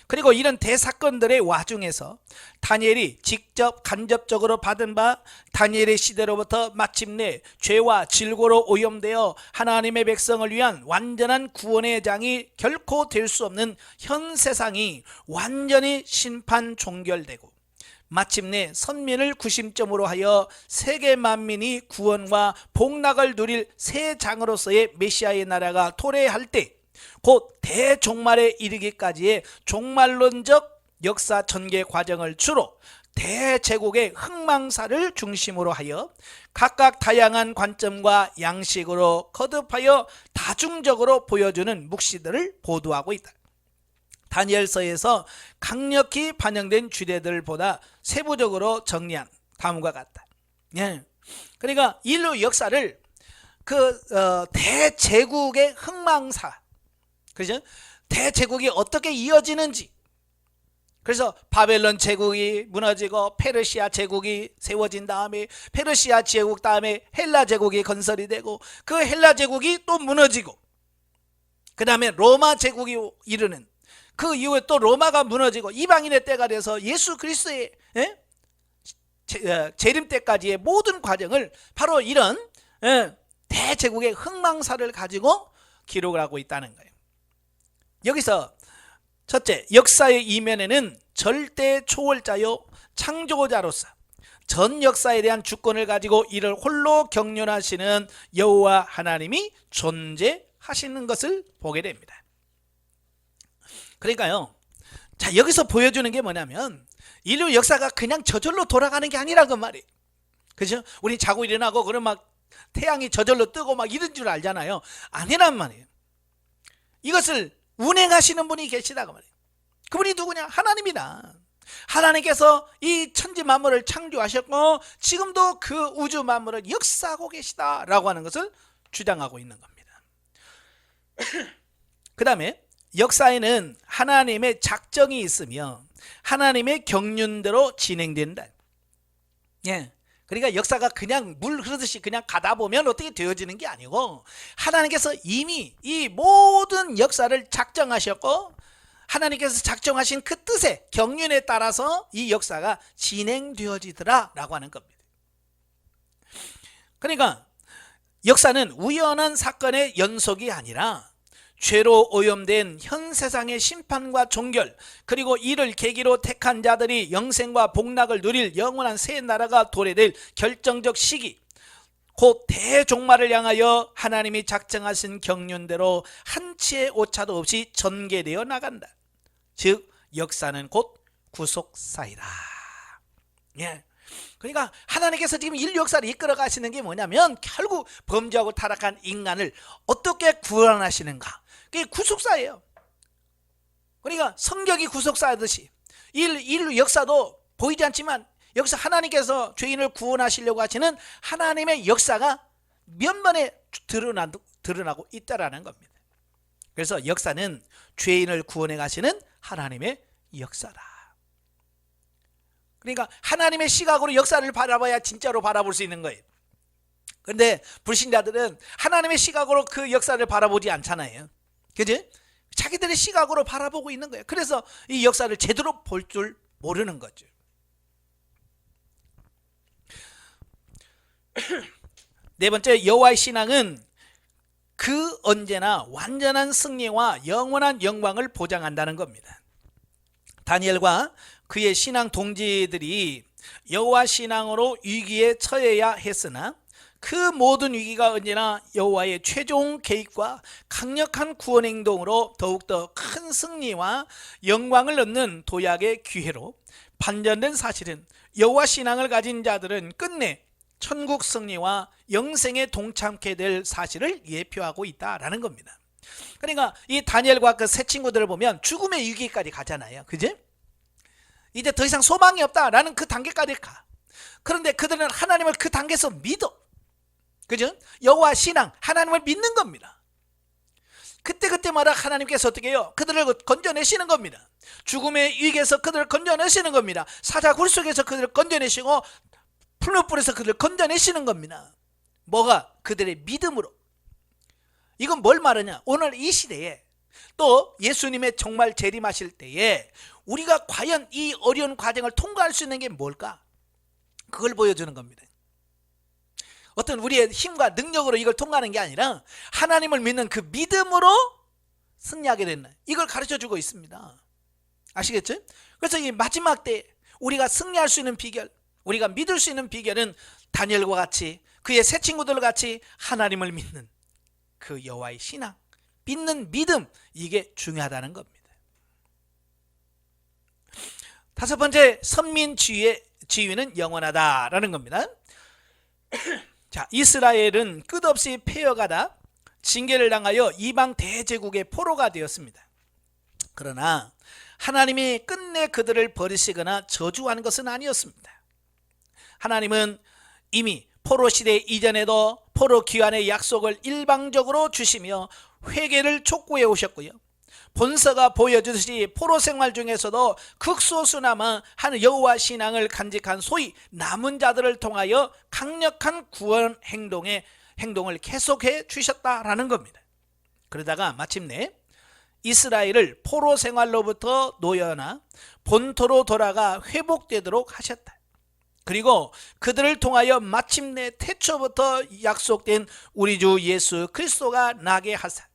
그리고 이런 대사건들의 와중에서 다니엘이 직접 간접적으로 받은 바 다니엘의 시대로부터 마침내 죄와 질고로 오염되어 하나님의 백성을 위한 완전한 구원의 장이 결코 될 수 없는 현 세상이 완전히 심판 종결되고 마침내 선민을 구심점으로 하여 세계 만민이 구원과 복락을 누릴 새 장으로서의 메시아의 나라가 도래할 때 곧 대종말에 이르기까지의 종말론적 역사 전개 과정을 주로 대제국의 흥망사를 중심으로 하여 각각 다양한 관점과 양식으로 거듭하여 다중적으로 보여주는 묵시들을 보도하고 있다. 다니엘서에서 강력히 반영된 주제들보다 세부적으로 정리한 다음과 같다. 그러니까 인류 역사를 대제국의 흥망사, 그죠? 대제국이 어떻게 이어지는지, 그래서 바벨론 제국이 무너지고 페르시아 제국이 세워진 다음에 페르시아 제국 다음에 헬라 제국이 건설이 되고 그 헬라 제국이 또 무너지고 그 다음에 로마 제국이 이르는 그 이후에 또 로마가 무너지고 이방인의 때가 돼서 예수 그리스도의 재림 때까지의 모든 과정을 바로 이런 대제국의 흥망사를 가지고 기록을 하고 있다는 거예요. 여기서 첫째, 역사의 이면에는 절대 초월자요 창조자로서 전 역사에 대한 주권을 가지고 이를 홀로 경륜하시는 여호와 하나님이 존재하시는 것을 보게 됩니다. 그러니까요, 자, 여기서 보여주는 게 뭐냐면 인류 역사가 그냥 저절로 돌아가는 게 아니라고 말이에요. 그죠? 우리 자고 일어나고 그럼 막 태양이 저절로 뜨고 막 이런 줄 알잖아요. 아니란 말이에요. 이것을 운행하시는 분이 계시다고 말이에요. 그분이 누구냐? 하나님이다. 하나님께서 이 천지 만물을 창조하셨고 지금도 그 우주 만물을 역사하고 계시다라고 하는 것을 주장하고 있는 겁니다. 그 다음에 역사에는 하나님의 작정이 있으며 하나님의 경륜대로 진행된다. 그러니까 역사가 그냥 물 흐르듯이 그냥 가다 보면 어떻게 되어지는 게 아니고 하나님께서 이미 이 모든 역사를 작정하셨고 하나님께서 작정하신 그 뜻의 경륜에 따라서 이 역사가 진행되어지더라라고 하는 겁니다. 그러니까 역사는 우연한 사건의 연속이 아니라 죄로 오염된 현 세상의 심판과 종결, 그리고 이를 계기로 택한 자들이 영생과 복락을 누릴 영원한 새 나라가 도래될 결정적 시기, 곧 대종말을 향하여 하나님이 작정하신 경륜대로 한치의 오차도 없이 전개되어 나간다. 즉 역사는 곧 구속사이다. 그러니까 하나님께서 지금 인류 역사를 이끌어 가시는 게 뭐냐면 결국 범죄하고 타락한 인간을 어떻게 구원하시는가, 그게 구속사예요. 그러니까 성경이 구속사하듯이 인류 역사도 보이지 않지만 여기서 하나님께서 죄인을 구원하시려고 하시는 하나님의 역사가 면면에 드러나고 있다라는 겁니다. 그래서 역사는 죄인을 구원해 가시는 하나님의 역사다. 그러니까 하나님의 시각으로 역사를 바라봐야 진짜로 바라볼 수 있는 거예요. 그런데 불신자들은 하나님의 시각으로 그 역사를 바라보지 않잖아요. 그지? 자기들의 시각으로 바라보고 있는 거예요. 그래서 이 역사를 제대로 볼 줄 모르는 거죠. 네 번째, 여호와의 신앙은 그 언제나 완전한 승리와 영원한 영광을 보장한다는 겁니다. 다니엘과 그의 신앙 동지들이 여호와 신앙으로 위기에 처해야 했으나 그 모든 위기가 언제나 여호와의 최종 계획과 강력한 구원 행동으로 더욱더 큰 승리와 영광을 얻는 도약의 기회로 반전된 사실은 여호와 신앙을 가진 자들은 끝내 천국 승리와 영생에 동참케 될 사실을 예표하고 있다라는 겁니다. 그러니까 이 다니엘과 그 세 친구들을 보면 죽음의 위기까지 가잖아요. 그지? 이제 더 이상 소망이 없다라는 그 단계까지 가. 그런데 그들은 하나님을 그 단계에서 믿어. 그죠? 여호와 신앙, 하나님을 믿는 겁니다. 그때마다 하나님께서 어떻게 해요? 그들을 건져내시는 겁니다. 죽음의 위기에서 그들을 건져내시는 겁니다. 사자 굴 속에서 그들을 건져내시고 풀무불에서 그들을 건져내시는 겁니다. 뭐가? 그들의 믿음으로. 이건 뭘 말하냐? 오늘 이 시대에 또 예수님의 정말 재림하실 때에 우리가 과연 이 어려운 과정을 통과할 수 있는 게 뭘까? 그걸 보여주는 겁니다. 어떤 우리의 힘과 능력으로 이걸 통과하는 게 아니라 하나님을 믿는 그 믿음으로 승리하게 된다, 이걸 가르쳐주고 있습니다. 아시겠죠? 그래서 이 마지막 때 우리가 승리할 수 있는 비결, 우리가 믿을 수 있는 비결은 다니엘과 같이, 그의 새 친구들과 같이 하나님을 믿는 그 여호와의 신앙, 믿는 믿음, 이게 중요하다는 겁니다. 다섯 번째, 선민지위는 영원하다라는 겁니다. 자, 이스라엘은 끝없이 패여가다 징계를 당하여 이방 대제국의 포로가 되었습니다. 그러나 하나님이 끝내 그들을 버리시거나 저주하는 것은 아니었습니다. 하나님은 이미 포로 시대 이전에도 포로 귀환의 약속을 일방적으로 주시며 회개를 촉구해 오셨고요, 본서가 보여주듯이 포로 생활 중에서도 극소수나마 한 여호와 신앙을 간직한 소위 남은 자들을 통하여 강력한 구원 행동을 계속해 주셨다라는 겁니다. 그러다가 마침내 이스라엘을 포로 생활로부터 놓여나 본토로 돌아가 회복되도록 하셨다. 그리고 그들을 통하여 마침내 태초부터 약속된 우리 주 예수 그리스도가 나게 하사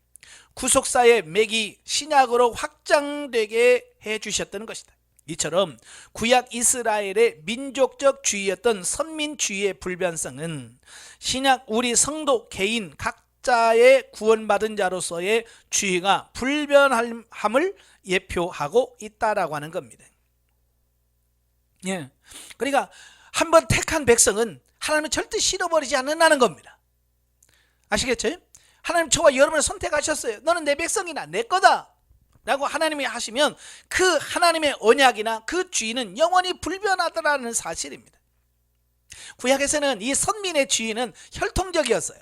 구속사의 맥이 신약으로 확장되게 해주셨던 것이다. 이처럼 구약 이스라엘의 민족적 주의였던 선민주의의 불변성은 신약 우리 성도 개인 각자의 구원받은 자로서의 주의가 불변함을 예표하고 있다라고 하는 겁니다. 예, 그러니까 한번 택한 백성은 하나님은 절대 실어버리지 않는다는 겁니다. 아시겠죠? 하나님 저와 여러분을 선택하셨어요. 너는 내 백성이나 내 거다 라고 하나님이 하시면 그 하나님의 언약이나 그 주의는 영원히 불변하더라는 사실입니다. 구약에서는 이 선민의 주의는 혈통적이었어요.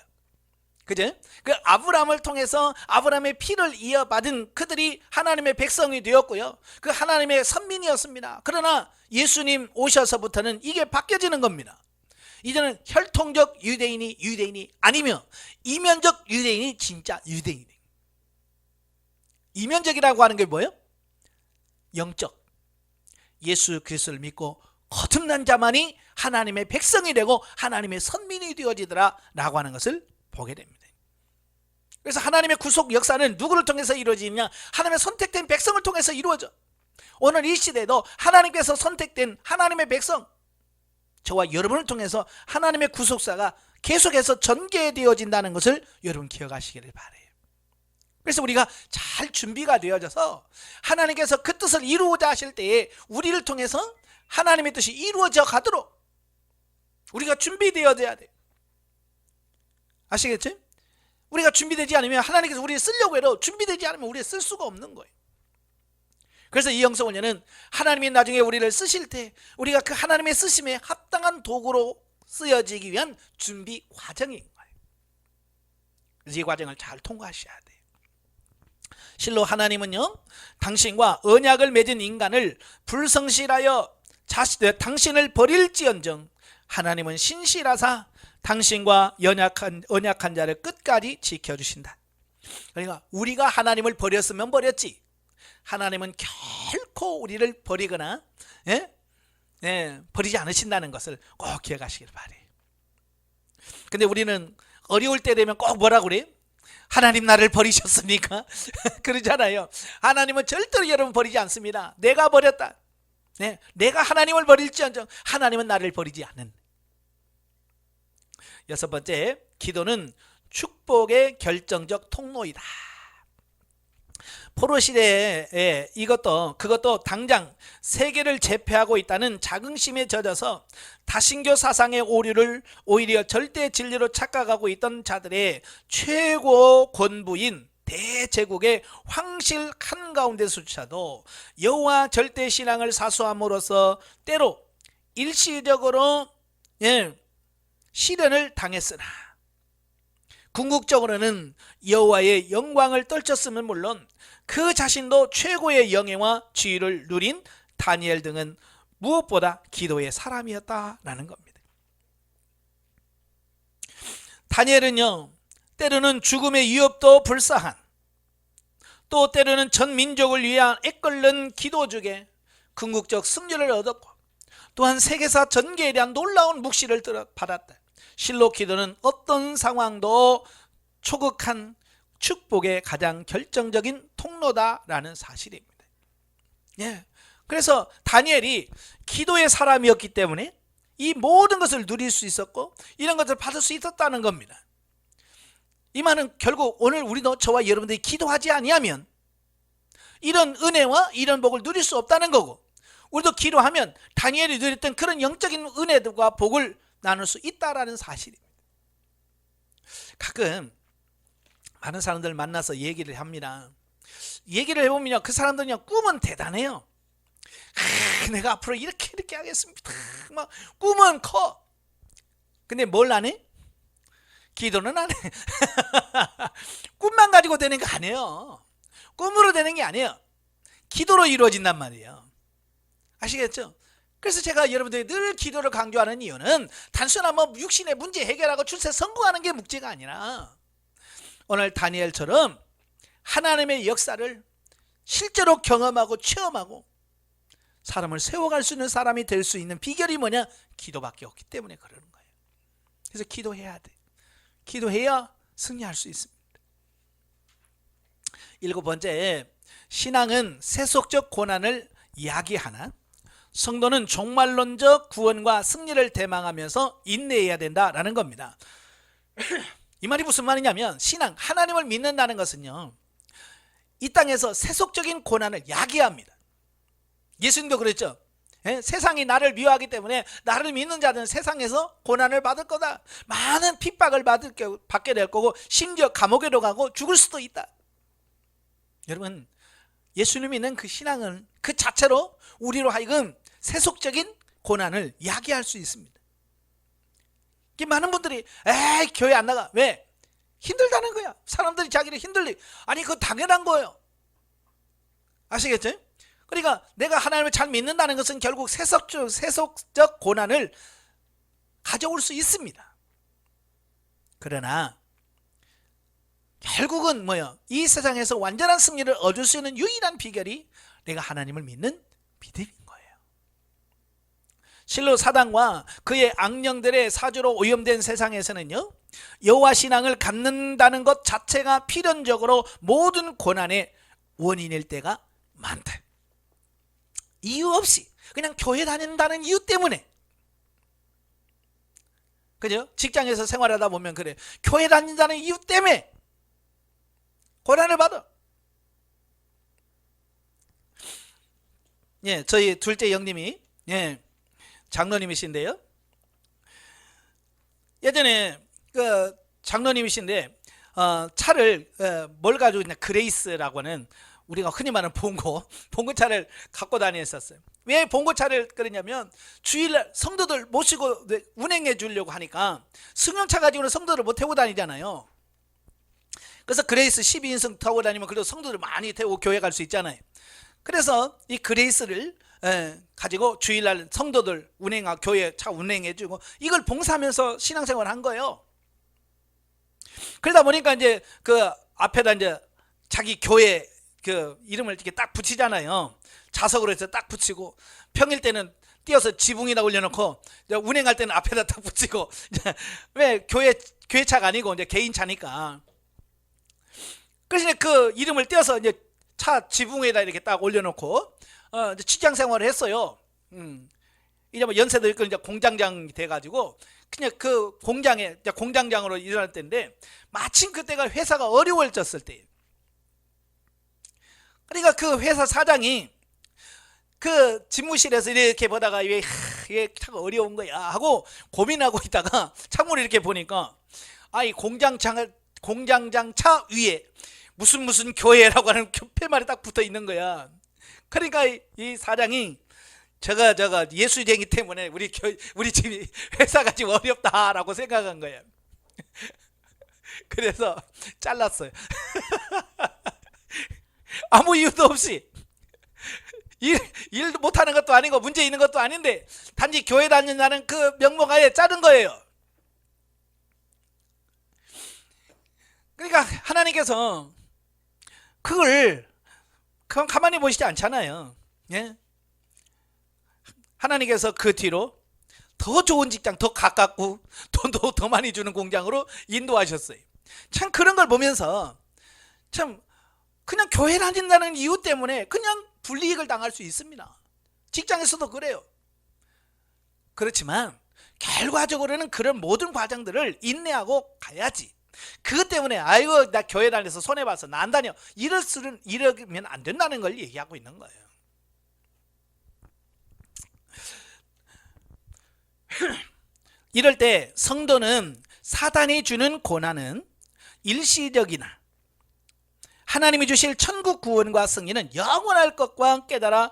그죠? 그 아브라함을 통해서 아브라함의 피를 이어받은 그들이 하나님의 백성이 되었고요, 그 하나님의 선민이었습니다. 그러나 예수님 오셔서부터는 이게 바뀌어지는 겁니다. 이제는 혈통적 유대인이 아니며 이면적 유대인이 진짜 유대인이. 이면적이라고 하는 게 뭐예요? 영적, 예수 그리스도를 믿고 거듭난 자만이 하나님의 백성이 되고 하나님의 선민이 되어지더라 라고 하는 것을 보게 됩니다. 그래서 하나님의 구속 역사는 누구를 통해서 이루어지느냐? 하나님의 선택된 백성을 통해서 이루어져. 오늘 이 시대에도 하나님께서 선택된 하나님의 백성, 저와 여러분을 통해서 하나님의 구속사가 계속해서 전개되어진다는 것을 여러분 기억하시기를 바라요. 그래서 우리가 잘 준비가 되어져서 하나님께서 그 뜻을 이루고자 하실 때에 우리를 통해서 하나님의 뜻이 이루어져 가도록 우리가 준비되어져야 돼요. 아시겠죠? 우리가 준비되지 않으면 하나님께서 우리를 쓰려고 해도 준비되지 않으면 우리를 쓸 수가 없는 거예요. 그래서 이 영성훈련은 하나님이 나중에 우리를 쓰실 때 우리가 그 하나님의 쓰심에 합당한 도구로 쓰여지기 위한 준비 과정인 거예요. 그래서 이 과정을 잘 통과하셔야 돼요. 실로 하나님은요, 당신과 언약을 맺은 인간을 불성실하여 당신을 버릴지언정 하나님은 신실하사 당신과 언약한 자를 끝까지 지켜주신다. 그러니까 우리가 하나님을 버렸으면 버렸지, 하나님은 결코 우리를 버리거나 버리지 않으신다는 것을 꼭 기억하시길 바래요. 근데 우리는 어려울 때 되면 꼭 뭐라고 그래요? 하나님 나를 버리셨습니까? 그러잖아요. 하나님은 절대로 여러분 버리지 않습니다. 내가 버렸다. 내가 하나님을 버릴지언정 하나님은 나를 버리지 않는. 여섯 번째, 기도는 축복의 결정적 통로이다. 포로 시대에 그것도 당장 세계를 제패하고 있다는 자긍심에 젖어서 다신교 사상의 오류를 오히려 절대 진리로 착각하고 있던 자들의 최고 권부인 대제국의 황실 한가운데조차도 여호와 절대 신앙을 사수함으로써 때로 일시적으로 시련을 당했으나 궁극적으로는 여호와의 영광을 떨쳤음은 물론 그 자신도 최고의 영예와 지위를 누린 다니엘 등은 무엇보다 기도의 사람이었다라는 겁니다. 다니엘은요, 때로는 죽음의 위협도 불사한 또 때로는 전 민족을 위한 애끓는 기도 중에 궁극적 승리를 얻었고, 또한 세계사 전개에 대한 놀라운 묵시를 받았다. 실로 기도는 어떤 상황도 초극한 축복의 가장 결정적인 통로다라는 사실입니다. 예. 그래서 다니엘이 기도의 사람이었기 때문에 이 모든 것을 누릴 수 있었고 이런 것을 받을 수 있었다는 겁니다. 이 말은 결국 오늘 우리도 저와 여러분들이 기도하지 아니하면 이런 은혜와 이런 복을 누릴 수 없다는 거고, 우리도 기도하면 다니엘이 누렸던 그런 영적인 은혜들과 복을 나눌 수 있다라는 사실입니다. 가끔 많은 사람들 만나서 얘기를 합니다. 얘기를 해보면 그 사람들은 꿈은 대단해요. 내가 앞으로 이렇게 하겠습니다. 막 꿈은 커. 근데 뭘 안 해? 기도는 안 해. 꿈만 가지고 되는 거 아니에요. 꿈으로 되는 게 아니에요. 기도로 이루어진단 말이에요. 아시겠죠? 그래서 제가 여러분들이 늘 기도를 강조하는 이유는 단순한 육신의 문제 해결하고 출세 성공하는 게 목적이 아니라, 오늘 다니엘처럼 하나님의 역사를 실제로 경험하고 체험하고 사람을 세워갈 수 있는 사람이 될 수 있는 비결이 뭐냐? 기도밖에 없기 때문에 그러는 거예요. 그래서 기도해야 돼. 기도해야 승리할 수 있습니다. 7번째, 신앙은 세속적 고난을 이야기하나 성도는 종말론적 구원과 승리를 대망하면서 인내해야 된다라는 겁니다. 이 말이 무슨 말이냐면, 신앙, 하나님을 믿는다는 것은요, 이 땅에서 세속적인 고난을 야기합니다. 예수님도 그랬죠. 세상이 나를 미워하기 때문에 나를 믿는 자들은 세상에서 고난을 받을 거다. 많은 핍박을 받게 될 거고 심지어 감옥에도 가고 죽을 수도 있다. 여러분, 예수님 믿는 그 신앙은 그 자체로 우리로 하여금 세속적인 고난을 야기할 수 있습니다. 많은 분들이 교회 안 나가. 왜? 힘들다는 거야. 사람들이 자기를 힘들리. 아니, 그거 당연한 거예요. 아시겠죠? 그러니까 내가 하나님을 잘 믿는다는 것은 결국 세속적 고난을 가져올 수 있습니다. 그러나 결국은 뭐예요? 이 세상에서 완전한 승리를 얻을 수 있는 유일한 비결이 내가 하나님을 믿는 믿음인 거예요. 실로 사단과 그의 악령들의 사주로 오염된 세상에서는요, 여호와 신앙을 갖는다는 것 자체가 필연적으로 모든 고난의 원인일 때가 많다. 이유 없이 그냥 교회 다닌다는 이유 때문에, 그죠? 직장에서 생활하다 보면 그래. 교회 다닌다는 이유 때문에 고난을 받아. 예, 저희 둘째 형님이 장로님이신데요. 예전에 그 장로님이신데 차를 뭘 가지고 있냐? 그레이스라고 하는 우리가 흔히 말하는 봉고차를 갖고 다녔었어요. 왜 봉고차를 그러냐면 주일날 성도들 모시고 운행해 주려고 하니까 승용차 가지고는 성도들 못 태우고 다니잖아요. 그래서 그레이스 12인승 타고 다니면 그래도 성도들 많이 태우고 교회 갈 수 있잖아요. 그래서 이 그레이스를 가지고 주일날 성도들 교회 차 운행해 주고 이걸 봉사하면서 신앙생활을 한 거예요. 그러다 보니까 이제 그 앞에다 이제 자기 교회 그 이름을 이렇게 딱 붙이잖아요. 자석으로 해서 딱 붙이고, 평일 때는 띄어서 지붕에다 올려놓고 운행할 때는 앞에다 딱 붙이고. 왜 교회 차가 아니고 이제 개인 차니까. 그래서 그 이름을 띄어서 이제 차 지붕에다 이렇게 딱 올려놓고 이제 직장 생활을 했어요. 이제 뭐 연세도 있고 이제 공장장이 돼가지고 그냥 그 공장장으로 일어날 때인데, 마침 그때가 회사가 어려워졌을 때예요. 그러니까 그 회사 사장이 그 집무실에서 이렇게 보다가 왜 이게 참 어려운 거야 하고 고민하고 있다가 창문을 이렇게 보니까 이 공장장 차 위에 무슨 교회라고 하는 팻말이 딱 붙어 있는 거야. 그러니까 이 사장이 저가 예수쟁이 때문에 우리 집이 회사가 지금 어렵다라고 생각한 거예요. 그래서 잘랐어요. 아무 이유도 없이. 일도 못하는 것도 아니고 문제 있는 것도 아닌데 단지 교회 다닌다는 그 명목하에 자른 거예요. 그러니까 하나님께서 그건 가만히 보시지 않잖아요. 예? 하나님께서 그 뒤로 더 좋은 직장, 더 가깝고 돈도 더 많이 주는 공장으로 인도하셨어요. 참 그런 걸 보면서 참 그냥 교회 다닌다는 이유 때문에 그냥 불이익을 당할 수 있습니다. 직장에서도 그래요. 그렇지만 결과적으로는 그런 모든 과정들을 인내하고 가야지. 그것 때문에 아이고 나 교회 다녀서 손해봐서 나 안 다녀 이러면 안 된다는 걸 얘기하고 있는 거예요. 이럴 때 성도는 사단이 주는 고난은 일시적이나 하나님이 주실 천국 구원과 승리는 영원할 것과 깨달아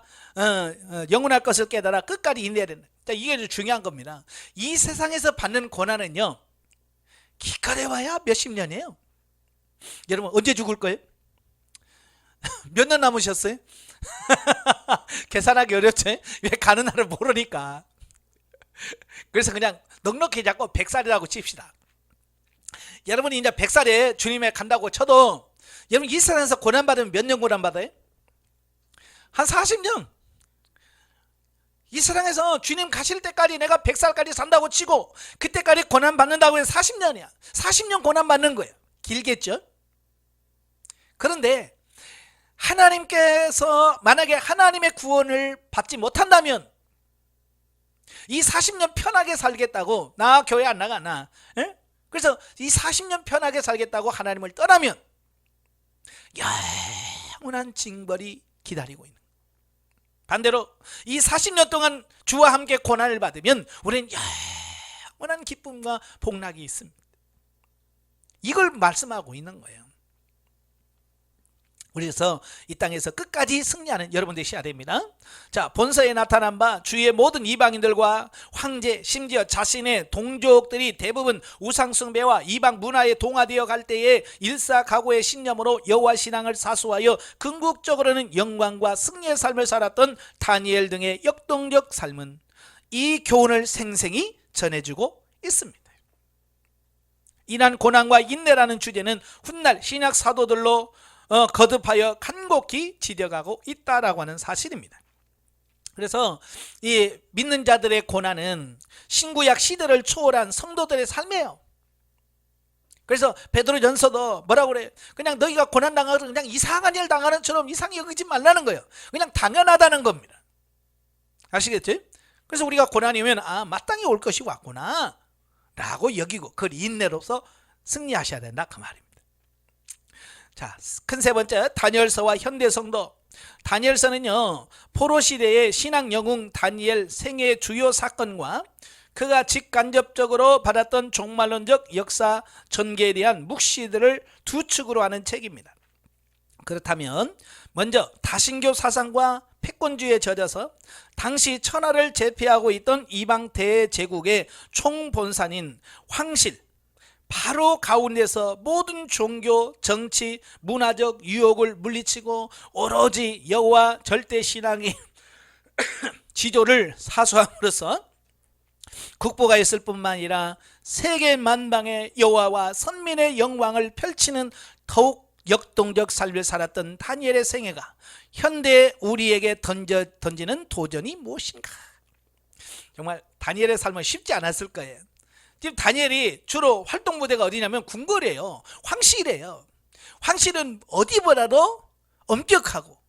영원할 것을 깨달아 끝까지 인내해야 된다. 이게 중요한 겁니다. 이 세상에서 받는 고난은요 기껏 해봐야 몇십 년이에요. 여러분 언제 죽을 거예요? 몇 년 남으셨어요? 계산하기 어렵죠? 왜 가는 날을 모르니까. 그래서 그냥 넉넉히 잡고 100살이라고 칩시다. 여러분이 이제 100살에 주님에 간다고 쳐도 여러분 이 세상에서 고난받으면 몇 년 고난받아요? 한 40년. 이 세상에서 주님 가실 때까지 내가 100살까지 산다고 치고 그때까지 고난받는다고 해서 40년이야 40년 고난받는 거예요. 길겠죠? 그런데 하나님께서 만약에 하나님의 구원을 받지 못한다면 이 40년 편하게 살겠다고 나 교회 안 나가 나 에? 그래서 이 40년 편하게 살겠다고 하나님을 떠나면 영원한 징벌이 기다리고 있는 거예요. 반대로 이 40년 동안 주와 함께 고난을 받으면 우리는 영원한 기쁨과 복락이 있습니다. 이걸 말씀하고 있는 거예요. 그래서 이 땅에서 끝까지 승리하는 여러분 되셔야 됩니다. 자, 본서에 나타난 바 주위의 모든 이방인들과 황제 심지어 자신의 동족들이 대부분 우상숭배와 이방 문화에 동화되어 갈 때에 일사각오의 신념으로 여호와 신앙을 사수하여 궁극적으로는 영광과 승리의 삶을 살았던 다니엘 등의 역동적 삶은 이 교훈을 생생히 전해주고 있습니다. 이난 고난과 인내라는 주제는 훗날 신약 사도들로 거듭하여 간곡히 지려가고 있다라고 하는 사실입니다. 그래서 이 믿는 자들의 고난은 신구약 시대를 초월한 성도들의 삶이에요. 그래서 베드로전서도 뭐라고 그래요? 그냥 너희가 고난 당하고 그냥 이상한 일 당하는 처럼 이상히 여기지 말라는 거예요. 그냥 당연하다는 겁니다. 아시겠죠? 그래서 우리가 고난이면 마땅히 올 것이 왔구나 라고 여기고 그걸 인내로서 승리하셔야 된다 그 말입니다. 자, 큰 세 번째 다니엘서와 현대 성도. 다니엘서는요 포로 시대의 신학 영웅 다니엘 생애의 주요 사건과 그가 직간접적으로 받았던 종말론적 역사 전개에 대한 묵시들을 두 축으로 하는 책입니다. 그렇다면 먼저 다신교 사상과 패권주의에 젖어서 당시 천하를 제패하고 있던 이방 대제국의 총본산인 황실 바로 가운데서 모든 종교, 정치, 문화적 유혹을 물리치고 오로지 여호와 절대 신앙의 지조를 사수함으로써 국보가 있을 뿐만 아니라 세계 만방의 여호와와 선민의 영광을 펼치는 더욱 역동적 삶을 살았던 다니엘의 생애가 현대 우리에게 던지는 도전이 무엇인가? 정말 다니엘의 삶은 쉽지 않았을 거예요. 지금 다니엘이 주로 활동 무대가 어디냐면 궁궐이에요. 황실이에요. 황실은 어디보다도 엄격하고,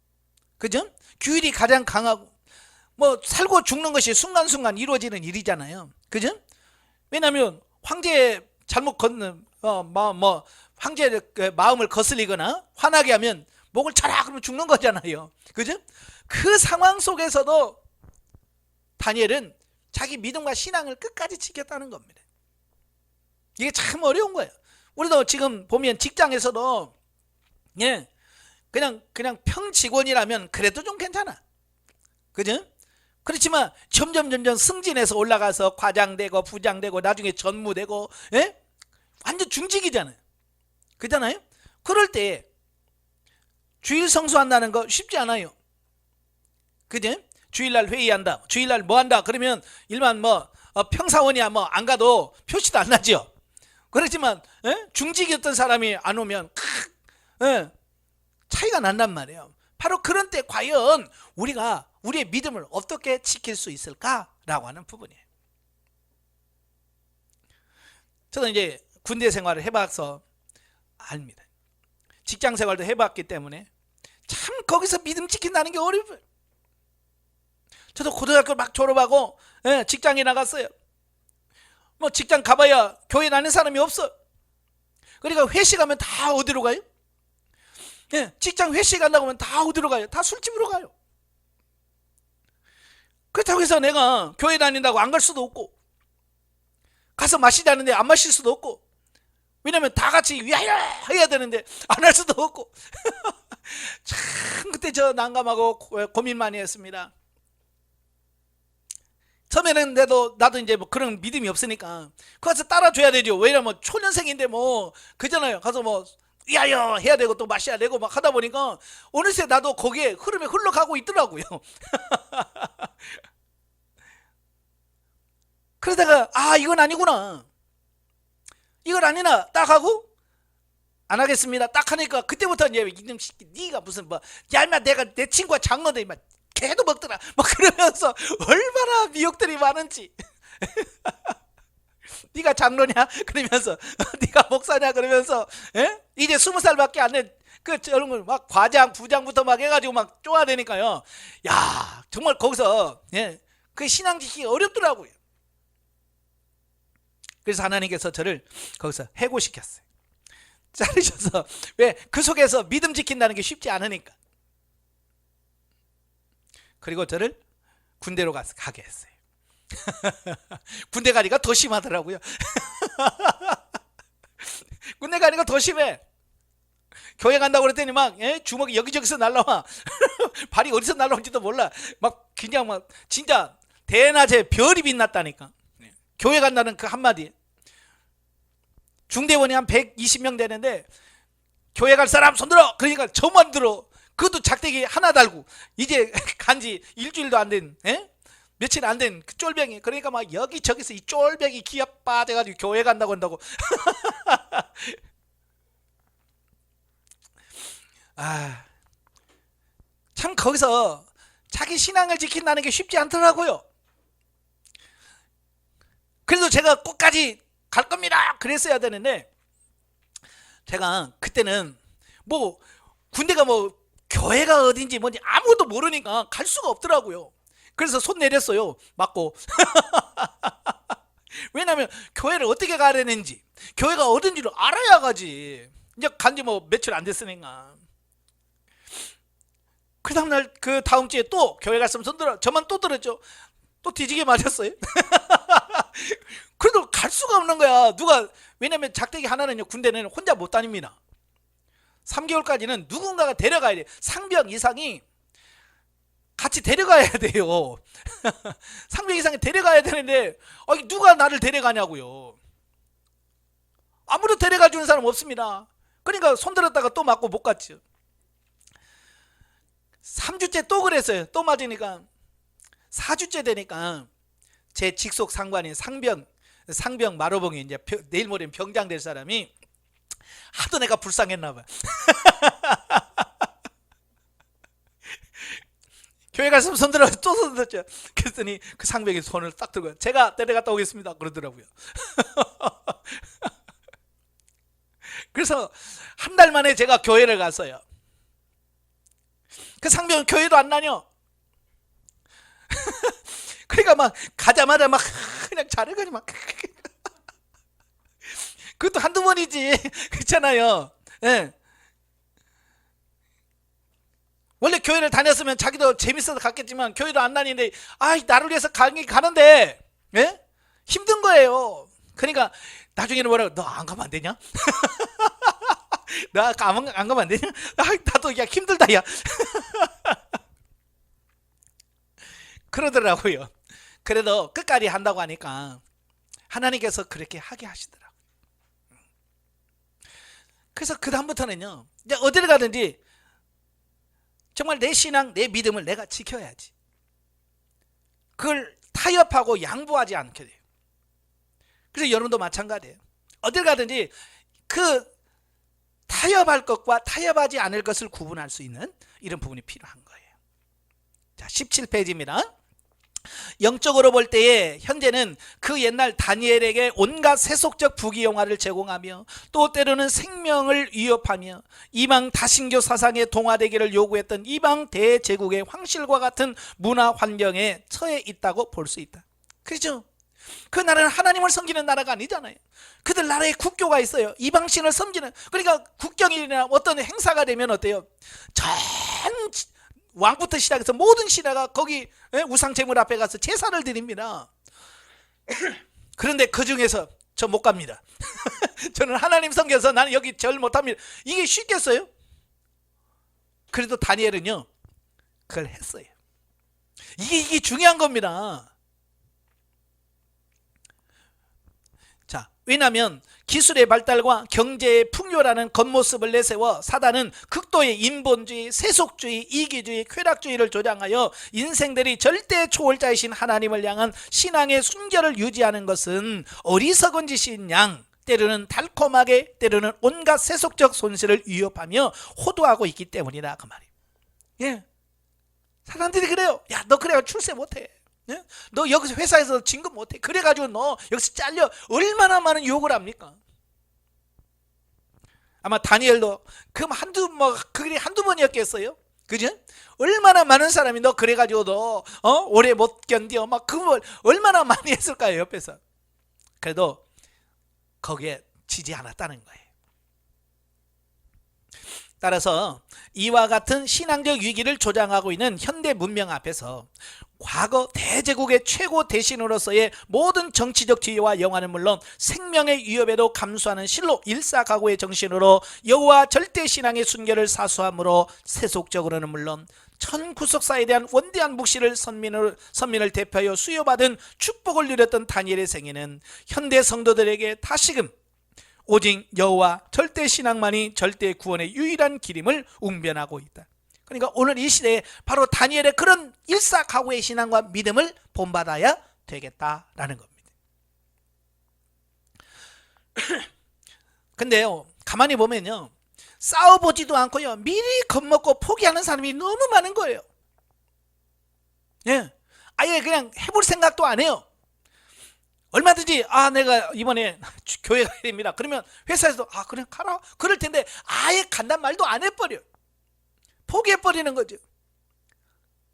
그죠? 규율이 가장 강하고, 뭐 살고 죽는 것이 순간순간 이루어지는 일이잖아요. 그죠? 왜냐하면 황제의 잘못 걷는 황제의 마음을 거슬리거나 화나게 하면 목을 쳐라 그러면 죽는 거잖아요. 그죠? 그 상황 속에서도 다니엘은 자기 믿음과 신앙을 끝까지 지켰다는 겁니다. 이게 참 어려운 거예요. 우리도 지금 보면 직장에서도 그냥 평 직원이라면 그래도 좀 괜찮아. 그죠? 그렇지만 점점 승진해서 올라가서 과장되고 부장되고 나중에 전무되고 완전 중직이잖아요. 그렇잖아요? 그럴 때 주일 성수한다는 거 쉽지 않아요. 그죠? 주일날 회의한다. 주일날 뭐 한다. 그러면 일반 평사원이야 안 가도 표시도 안 나죠. 그렇지만 중직이었던 사람이 안 오면 차이가 난단 말이에요. 바로 그런 때 과연 우리가 우리의 믿음을 어떻게 지킬 수 있을까라고 하는 부분이에요. 저는 이제 군대 생활을 해봐서 압니다. 직장 생활도 해봤기 때문에 참 거기서 믿음 지킨다는 게 어려워요. 저도 고등학교 막 졸업하고 직장에 나갔어요. 뭐 직장 가봐야 교회 다니는 사람이 없어. 그러니까 회식하면 다 어디로 가요? 직장 회식한다고 하면 다 어디로 가요? 다 술집으로 가요. 그렇다고 해서 내가 교회 다닌다고 안 갈 수도 없고, 가서 마시자는데 안 마실 수도 없고, 왜냐면 다 같이 위하여 해야 되는데 안 할 수도 없고. 참 그때 저 난감하고 고민 많이 했습니다. 처음에는 나도 이제 뭐 그런 믿음이 없으니까 가서 따라줘야 되죠. 왜냐면 초년생인데 뭐 그잖아요. 가서 뭐 위하여 해야 되고 또 마셔야 되고 막 하다 보니까 어느새 나도 거기에 흐름에 흘러가고 있더라고요. 그러다가 이건 아니구나, 이건 아니나 딱 하고 안 하겠습니다 딱 하니까 그때부터 이제 이놈 새끼 네가 무슨 뭐 야 인마 내가 내 친구가 장로인데 인마 개도 먹더라 막 그러면서 얼마나 미혹들이 많은지. 네가 장로냐 그러면서 네가 목사냐 그러면서 이제 20살밖에 안 된 저런 걸 막 과장 부장부터 막 해가지고 막 쪼아대니까요. 야 정말 거기서 그 신앙 지키기 어렵더라고요. 그래서 하나님께서 저를 거기서 해고시켰어요. 자르셔서. 왜? 그 속에서 믿음 지킨다는 게 쉽지 않으니까. 그리고 저를 군대로 가게 했어요. 군대 가니까 더 심하더라고요. 군대 가니까 더 심해. 교회 간다고 그랬더니 막 주먹이 여기저기서 날라와. 발이 어디서 날라온지도 몰라. 막 그냥 막 진짜 대낮에 별이 빛났다니까. 교회 간다는 그 한마디. 중대원이 한 120명 되는데 교회 갈 사람 손들어 그러니까 저만 들어. 그것도 작대기 하나 달고 이제 간지 일주일도 안 된 며칠 안 된 그 쫄병이. 그러니까 막 여기저기서 이 쫄병이 기어 빠져가지고 교회 간다고 한다고. 참 거기서 자기 신앙을 지킨다는 게 쉽지 않더라고요. 그래서 제가 끝까지 갈 겁니다 그랬어야 되는데, 제가 그때는 뭐 군대가 뭐 교회가 어딘지 뭔지 아무것도 모르니까 갈 수가 없더라고요. 그래서 손 내렸어요. 맞고. 왜냐면 교회를 어떻게 가야 되는지, 교회가 어딘지를 알아야 가지. 이제 간지 뭐 며칠 안 됐으니까. 그 다음날 그 다음 주에 또 교회 갔으면 손 들어. 저만 또 들었죠. 또 뒤지게 맞았어요. 그래도 갈 수가 없는 거야. 누가. 왜냐면 작대기 하나는 군대는 혼자 못 다닙니다. 3개월까지는 누군가가 데려가야 돼. 상병 이상이 같이 데려가야 돼요. 상병 이상이 데려가야 되는데 누가 나를 데려가냐고요. 아무도 데려가 주는 사람 없습니다. 그러니까 손들었다가 또 맞고 못 갔죠. 3주째 또 그랬어요. 또 맞으니까 4주째 되니까 제 직속 상관인 상병 마로봉이 이제 내일 모레면 병장 될 사람이 하도 내가 불쌍했나 봐. 교회 갔으면 손들어. 또 손들었죠. 그랬더니 그 상병이 손을 딱 들고 제가 데려갔다 오겠습니다 그러더라고요. 그래서 한 달 만에 제가 교회를 갔어요. 그 상병은 교회도 안 다녀. 그러니까 막 가자마자 막 그냥 자르가지 막. 그것도 한두 번이지. 그렇잖아요. 원래 교회를 다녔으면 자기도 재밌어서 갔겠지만 교회도 안 다니는데 나를 위해서 가는데 힘든 거예요. 그러니까 나중에는 뭐라고, 너 안 가면 안 되냐? 나 안 가면 안 되냐? 나도 힘들다 야. 그러더라고요. 그래도 끝까지 한다고 하니까 하나님께서 그렇게 하게 하시더라고요. 그래서 그 다음부터는요, 이제 어디를 가든지 정말 내 신앙, 내 믿음을 내가 지켜야지. 그걸 타협하고 양보하지 않게 돼요. 그래서 여러분도 마찬가지예요. 어딜 가든지 그 타협할 것과 타협하지 않을 것을 구분할 수 있는 이런 부분이 필요한 거예요. 자, 17페이지입니다. 영적으로 볼 때에 현재는 그 옛날 다니엘에게 온갖 세속적 부귀영화를 제공하며 또 때로는 생명을 위협하며 이방 다신교 사상에 동화되기를 요구했던 이방 대제국의 황실과 같은 문화 환경에 처해 있다고 볼 수 있다. 그렇죠? 그 나라는 하나님을 섬기는 나라가 아니잖아요. 그들 나라에 국교가 있어요. 이방신을 섬기는. 그러니까 국경일이나 어떤 행사가 되면 어때요? 전 왕부터 시작해서 모든 신하가 거기 우상제물 앞에 가서 제사를 드립니다. 그런데 그 중에서 저 못 갑니다. 저는 하나님 섬겨서 나는 여기 절 못합니다. 이게 쉽겠어요? 그래도 다니엘은요 그걸 했어요. 이게 중요한 겁니다. 자, 왜냐하면 기술의 발달과 경제의 풍요라는 겉모습을 내세워 사단은 극도의 인본주의, 세속주의, 이기주의, 쾌락주의를 조장하여 인생들이 절대 초월자이신 하나님을 향한 신앙의 순결을 유지하는 것은 어리석은 짓인 양 때로는 달콤하게 때로는 온갖 세속적 손실을 위협하며 호도하고 있기 때문이다 그 말이에요. 예, 사람들이 그래요. 야, 너 그래야 출세 못해. 예? 너 여기서 회사에서 진급 못해. 그래가지고 너 여기서 잘려. 얼마나 많은 유혹을 합니까? 아마 다니엘도 그게 한두 번이었겠어요? 그죠? 얼마나 많은 사람이 너 그래가지고 너 오래 못 견뎌. 막 그걸 얼마나 많이 했을까요? 옆에서. 그래도 거기에 지지 않았다는 거예요. 따라서 이와 같은 신앙적 위기를 조장하고 있는 현대 문명 앞에서 과거 대제국의 최고 대신으로서의 모든 정치적 지위와 영화는 물론 생명의 위협에도 감수하는 실로 일사각오의 정신으로 여호와 절대신앙의 순결을 사수함으로 세속적으로는 물론 천 구속사에 대한 원대한 묵시를 선민을 대표하여 수여받은 축복을 누렸던 다니엘의 생애는 현대 성도들에게 다시금 오직 여호와 절대신앙만이 절대 구원의 유일한 길임을 웅변하고 있다. 그러니까 오늘 이 시대에 바로 다니엘의 그런 일사각오의 신앙과 믿음을 본받아야 되겠다라는 겁니다. 근데요, 가만히 보면요, 싸워보지도 않고요 미리 겁먹고 포기하는 사람이 너무 많은 거예요. 예, 아예 그냥 해볼 생각도 안 해요. 얼마든지 내가 이번에 교회 가야 됩니다. 그러면 회사에서도 그래 가라 그럴 텐데 아예 간단 말도 안 해버려. 포기해버리는 거죠.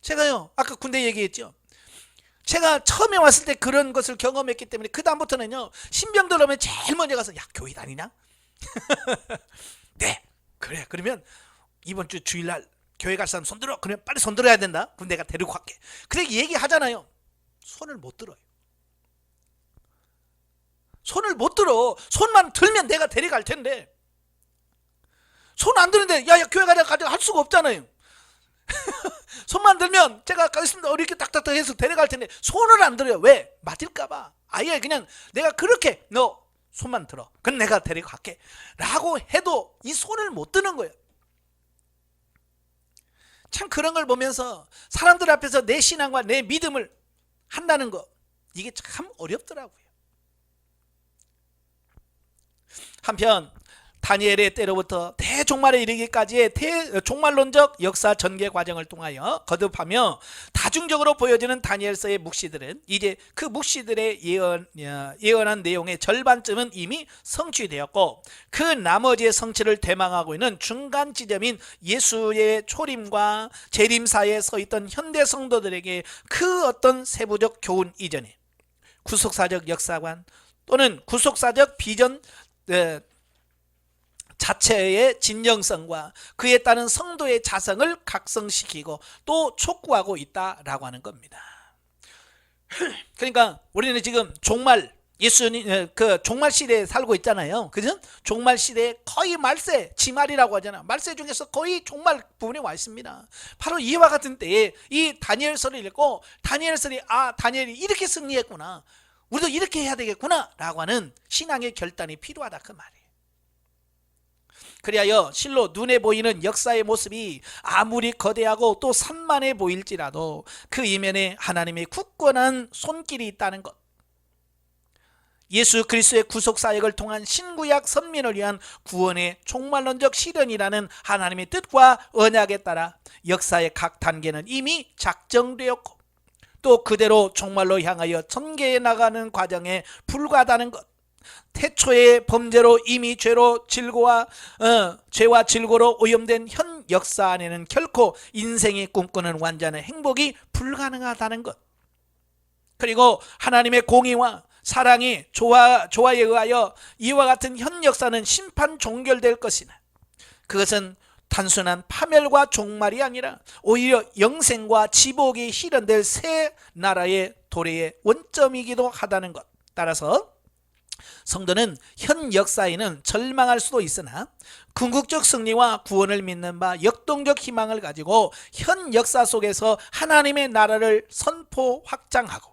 제가요 아까 군대 얘기했죠. 제가 처음에 왔을 때 그런 것을 경험했기 때문에 그 다음부터는요 신병들 오면 제일 먼저 가서 야 교회 다니냐? 네 그래 그러면 이번 주 주일날 교회 갈 사람 손들어. 그러면 빨리 손들어야 된다. 그럼 내가 데리고 갈게. 그렇게 얘기하잖아요. 손을 못 들어요. 손을 못 들어. 손만 들면 내가 데려갈 텐데 손 안 드는데 야 교회 가자 할 수가 없잖아요. 손만 들면 제가 가겠습니다 이렇게 딱딱딱 해서 데려갈 텐데 손을 안 들어요. 왜? 맞을까봐. 아예 그냥 내가 그렇게 너 손만 들어 그럼 내가 데려갈게 라고 해도 이 손을 못 드는 거예요. 참 그런 걸 보면서 사람들 앞에서 내 신앙과 내 믿음을 한다는 거 이게 참 어렵더라고요. 한편 다니엘의 때로부터 대종말에 이르기까지의 종말론적 역사 전개 과정을 통하여 거듭하며 다중적으로 보여지는 다니엘서의 묵시들은 이제 그 묵시들의 예언한 내용의 절반쯤은 이미 성취되었고 그 나머지의 성취를 대망하고 있는 중간 지점인 예수의 초림과 재림사에 서 있던 현대 성도들에게 그 어떤 세부적 교훈 이전에 구속사적 역사관 또는 구속사적 비전 자체의 진정성과 그에 따른 성도의 자성을 각성시키고 또 촉구하고 있다라고 하는 겁니다. 그러니까 우리는 지금 종말 예수님 그 종말 시대에 살고 있잖아요. 그죠? 종말 시대에 거의 말세 지말이라고 하잖아요. 말세 중에서 거의 종말 부분에 와 있습니다. 바로 이와 같은 때에 이 다니엘서를 읽고 다니엘서이 다니엘이 이렇게 승리했구나. 우리도 이렇게 해야 되겠구나 라고 하는 신앙의 결단이 필요하다 그 말이에요. 그리하여 실로 눈에 보이는 역사의 모습이 아무리 거대하고 또 산만해 보일지라도 그 이면에 하나님의 굳건한 손길이 있다는 것, 예수 그리스도의 구속 사역을 통한 신구약 선민을 위한 구원의 종말론적 실현이라는 하나님의 뜻과 언약에 따라 역사의 각 단계는 이미 작정되었고 또 그대로 종말로 향하여 전개해 나가는 과정에 불과하다는 것, 태초의 범죄로 이미 죄와 질고로 오염된 현 역사 안에는 결코 인생이 꿈꾸는 완전한 행복이 불가능하다는 것, 그리고 하나님의 공의와 사랑이 조화에 의하여 이와 같은 현 역사는 심판 종결될 것이나 그것은 단순한 파멸과 종말이 아니라 오히려 영생과 지복이 실현될 새 나라의 도래의 원점이기도 하다는 것. 따라서 성도는 현 역사에는 절망할 수도 있으나 궁극적 승리와 구원을 믿는 바 역동적 희망을 가지고 현 역사 속에서 하나님의 나라를 선포 확장하고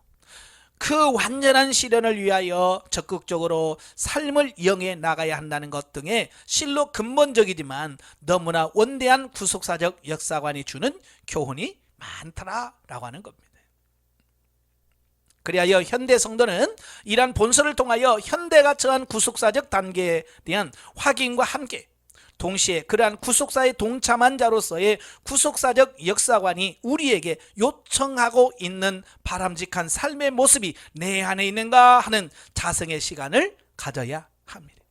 그 완전한 실현을 위하여 적극적으로 삶을 이용해 나가야 한다는 것 등의 실로 근본적이지만 너무나 원대한 구속사적 역사관이 주는 교훈이 많더라라고 하는 겁니다. 그리하여 현대 성도는 이러한 본서를 통하여 현대가 처한 구속사적 단계에 대한 확인과 함께 동시에 그러한 구속사에 동참한 자로서의 구속사적 역사관이 우리에게 요청하고 있는 바람직한 삶의 모습이 내 안에 있는가 하는 자성의 시간을 가져야 합니다.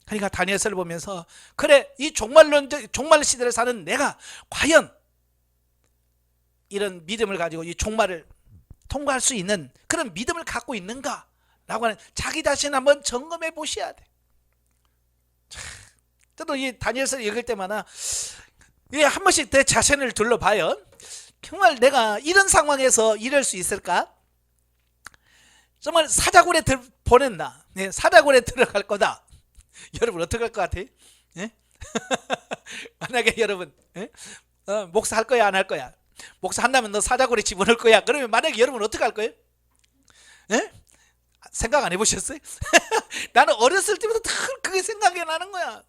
그러니까 다니엘서를 보면서 그래, 이 종말 시대를 사는 내가 과연 이런 믿음을 가지고 이 종말을 통과할 수 있는 그런 믿음을 갖고 있는가 라고 하는 자기 자신 한번 점검해 보셔야 돼. 저도 이 다니엘서를 읽을 때마다 한 번씩 내 자신을 둘러봐요. 정말 내가 이런 상황에서 이럴 수 있을까? 정말 사자굴에 보낸다. 사자굴에 들어갈 거다. 여러분 어떻게 할 것 같아요? 만약에 여러분 목사 할 거야 안 할 거야? 목사 한다면 너 사자굴에 집어넣을 거야. 그러면 만약에 여러분 어떻게 할 거예요? 생각 안 해보셨어요? 나는 어렸을 때부터 늘 그게 생각이 나는 거야.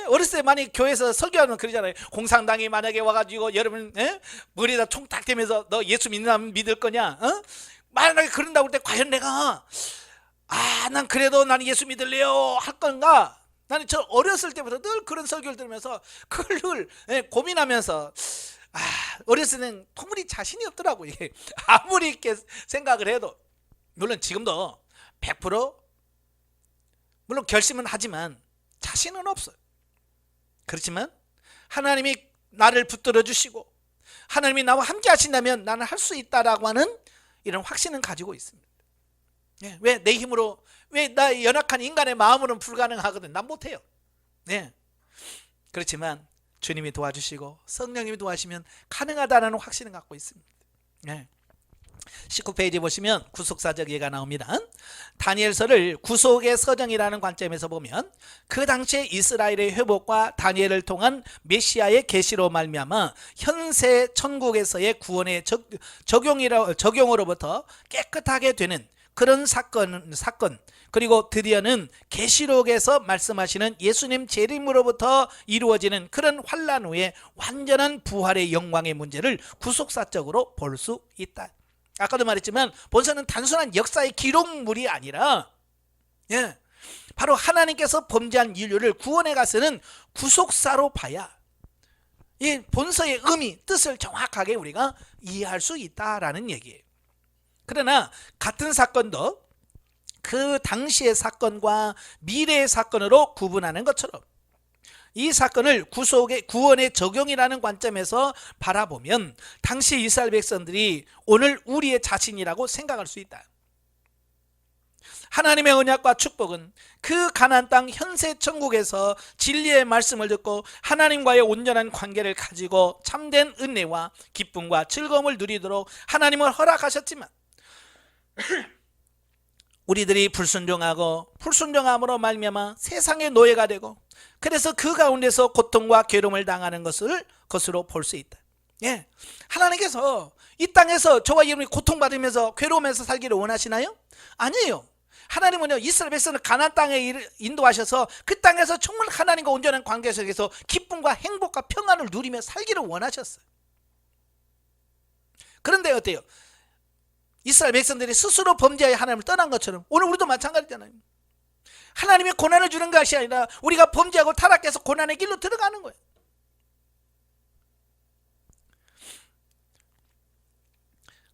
어렸을 때 많이 교회에서 설교하면 그러잖아요. 공산당이 만약에 와가지고 여러분 머리에다 총 딱 대면서 너 예수 믿을 거냐? 만약에 그런다고 할 때 과연 내가 난 그래도 나는 예수 믿을래요 할 건가? 나는 저 어렸을 때부터 늘 그런 설교를 들으면서 그걸 늘 고민하면서 어렸을 때는 도무지 자신이 없더라고. 아무리 이렇게 생각을 해도. 물론 지금도 100% 물론 결심은 하지만 자신은 없어요. 그렇지만 하나님이 나를 붙들어 주시고 하나님이 나와 함께 하신다면 나는 할 수 있다라고 하는 이런 확신은 가지고 있습니다. 왜 내 힘으로, 왜 나 연약한 인간의 마음으로는 불가능하거든. 난 못해요. 그렇지만 주님이 도와주시고 성령님이 도와주시면 가능하다는 확신을 갖고 있습니다. 19페이지 보시면 구속사적 예가 나옵니다. 다니엘서를 구속의 서정이라는 관점에서 보면 그 당시에 이스라엘의 회복과 다니엘을 통한 메시아의 계시로 말미암아 현세 천국에서의 구원의 적용으로부터 깨끗하게 되는 그런 사건 그리고 드디어는 계시록에서 말씀하시는 예수님 재림으로부터 이루어지는 그런 환난 후에 완전한 부활의 영광의 문제를 구속사적으로 볼 수 있다. 아까도 말했지만 본서는 단순한 역사의 기록물이 아니라 바로 하나님께서 범죄한 인류를 구원해 가서는 구속사로 봐야 이 본서의 의미, 뜻을 정확하게 우리가 이해할 수 있다라는 얘기예요. 그러나 같은 사건도 그 당시의 사건과 미래의 사건으로 구분하는 것처럼 이 사건을 구원의 적용이라는 관점에서 바라보면 당시 이스라엘 백성들이 오늘 우리의 자신이라고 생각할 수 있다. 하나님의 언약과 축복은 그 가나안 땅 현세 천국에서 진리의 말씀을 듣고 하나님과의 온전한 관계를 가지고 참된 은혜와 기쁨과 즐거움을 누리도록 하나님을 허락하셨지만 우리들이 불순종함으로 말미암아 세상의 노예가 되고 그래서 그 가운데서 고통과 괴로움을 당하는 것으로 볼 수 있다. 하나님께서 이 땅에서 저와 여러분이 고통받으면서 괴로우면서 살기를 원하시나요? 아니에요. 하나님은요, 이스라엘 백성을 가나안 땅에 인도하셔서 그 땅에서 정말 하나님과 온전한 관계 속에서 기쁨과 행복과 평안을 누리며 살기를 원하셨어요. 그런데 어때요? 이스라엘 백성들이 스스로 범죄하여 하나님을 떠난 것처럼 오늘 우리도 마찬가지잖아요. 하나님이 고난을 주는 것이 아니라 우리가 범죄하고 타락해서 고난의 길로 들어가는 거예요.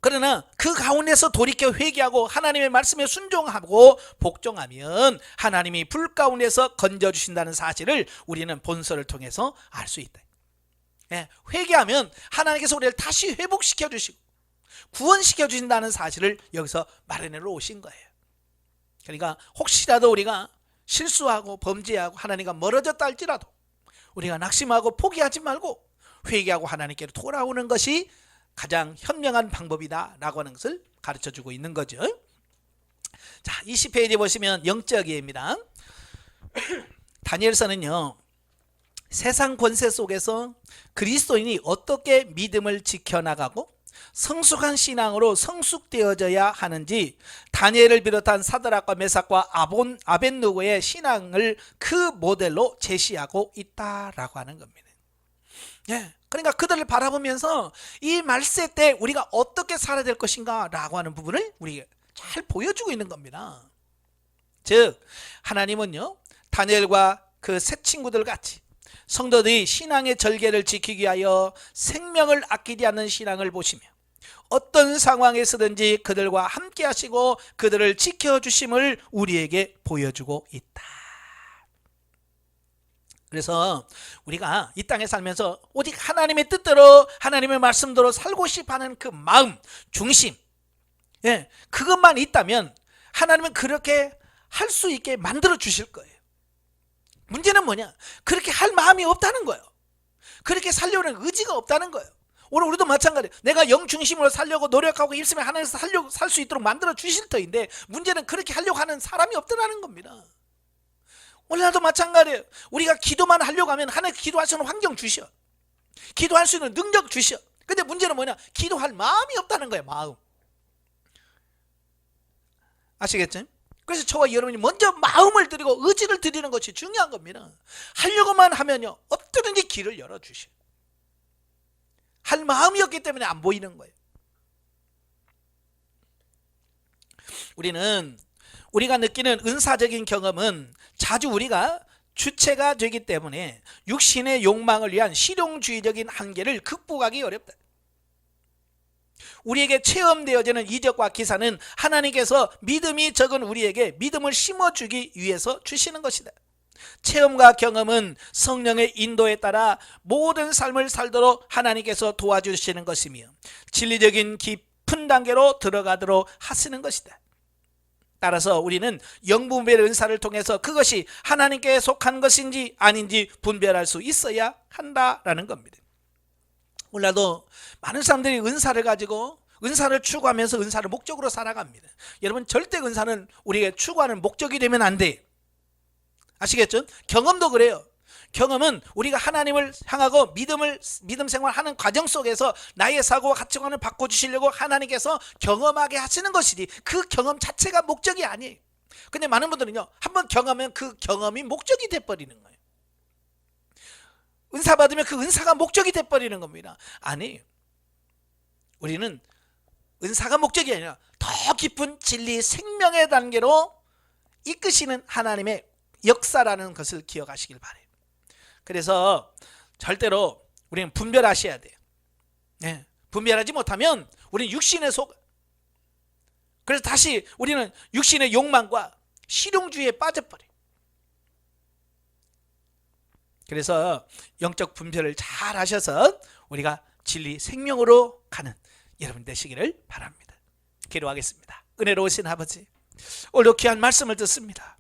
그러나 그 가운데서 돌이켜 회개하고 하나님의 말씀에 순종하고 복종하면 하나님이 불 가운데서 건져주신다는 사실을 우리는 본서를 통해서 알 수 있다. 회개하면 하나님께서 우리를 다시 회복시켜 주시고 구원시켜 주신다는 사실을 여기서 마련해 오신 거예요. 그러니까 혹시라도 우리가 실수하고 범죄하고 하나님과 멀어졌다 할지라도 우리가 낙심하고 포기하지 말고 회개하고 하나님께로 돌아오는 것이 가장 현명한 방법이다라고 하는 것을 가르쳐주고 있는 거죠. 자, 20페이지 보시면 영적 이해입니다. 다니엘서는요, 세상 권세 속에서 그리스도인이 어떻게 믿음을 지켜나가고 성숙한 신앙으로 성숙되어져야 하는지 다니엘을 비롯한 사드락과 메삭과 아벳느고의 신앙을 그 모델로 제시하고 있다라고 하는 겁니다. 그러니까 그들을 바라보면서 이 말세 때 우리가 어떻게 살아야 될 것인가 라고 하는 부분을 우리에게 잘 보여주고 있는 겁니다. 즉 하나님은요, 다니엘과 그 세 친구들 같이 성도들이 신앙의 절개를 지키기 위하여 생명을 아끼지 않는 신앙을 보시며 어떤 상황에서든지 그들과 함께 하시고 그들을 지켜주심을 우리에게 보여주고 있다. 그래서 우리가 이 땅에 살면서 오직 하나님의 뜻대로 하나님의 말씀대로 살고 싶어하는 그 마음, 중심, 그것만 있다면 하나님은 그렇게 할 수 있게 만들어 주실 거예요. 문제는 뭐냐? 그렇게 할 마음이 없다는 거예요. 그렇게 살려는 의지가 없다는 거예요. 오늘 우리도 마찬가지예요. 내가 영 중심으로 살려고 노력하고 있으면 하나님께서 살 수 있도록 만들어 주실 터인데 문제는 그렇게 하려고 하는 사람이 없다는 겁니다. 오늘날도 마찬가지예요. 우리가 기도만 하려고 하면 하나님 기도할 수 있는 환경 주셔. 기도할 수 있는 능력 주셔. 근데 문제는 뭐냐? 기도할 마음이 없다는 거예요. 마음. 아시겠죠? 그래서 저와 여러분이 먼저 마음을 드리고 의지를 드리는 것이 중요한 겁니다. 하려고만 하면요, 어떻게든지 길을 열어주셔. 할 마음이 없기 때문에 안 보이는 거예요. 우리가 느끼는 은사적인 경험은 자주 우리가 주체가 되기 때문에 육신의 욕망을 위한 실용주의적인 한계를 극복하기 어렵다. 우리에게 체험되어지는 이적과 기사는 하나님께서 믿음이 적은 우리에게 믿음을 심어주기 위해서 주시는 것이다. 체험과 경험은 성령의 인도에 따라 모든 삶을 살도록 하나님께서 도와주시는 것이며 진리적인 깊은 단계로 들어가도록 하시는 것이다. 따라서 우리는 영분별 은사를 통해서 그것이 하나님께 속한 것인지 아닌지 분별할 수 있어야 한다라는 겁니다. 오늘날도 많은 사람들이 은사를 가지고 은사를 추구하면서 은사를 목적으로 살아갑니다. 여러분, 절대 은사는 우리가 추구하는 목적이 되면 안 돼. 아시겠죠? 경험도 그래요. 경험은 우리가 하나님을 향하고 믿음 생활하는 과정 속에서 나의 사고와 가치관을 바꿔주시려고 하나님께서 경험하게 하시는 것이지 그 경험 자체가 목적이 아니에요. 근데 많은 분들은요, 한번 경험하면 그 경험이 목적이 돼버리는 거예요. 은사 받으면 그 은사가 목적이 돼버리는 겁니다. 아니에요. 우리는 은사가 목적이 아니라 더 깊은 진리 생명의 단계로 이끄시는 하나님의 역사라는 것을 기억하시길 바라요. 그래서 절대로 우리는 분별하셔야 돼요. 분별하지 못하면 우리는 육신에 속. 그래서 다시 우리는 육신의 욕망과 실용주의에 빠져버려요. 그래서 영적 분별을 잘 하셔서 우리가 진리 생명으로 가는 여러분 되시기를 바랍니다. 기도하겠습니다. 은혜로우신 아버지, 오늘도 귀한 말씀을 듣습니다.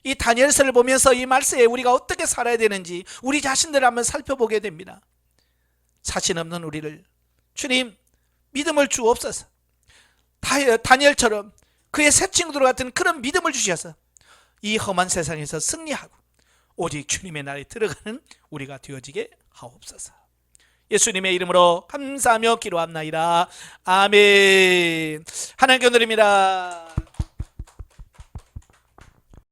이 다니엘서를 보면서 이 말씀에 우리가 어떻게 살아야 되는지 우리 자신들을 한번 살펴보게 됩니다. 자신 없는 우리를 주님 믿음을 주옵소서. 다니엘처럼 그의 세 친구들 같은 그런 믿음을 주셔서 이 험한 세상에서 승리하고 오직 주님의 나라에 들어가는 우리가 되어지게 하옵소서. 예수님의 이름으로 감사하며 기도합나이다. 아멘. 하나님께 드립니다.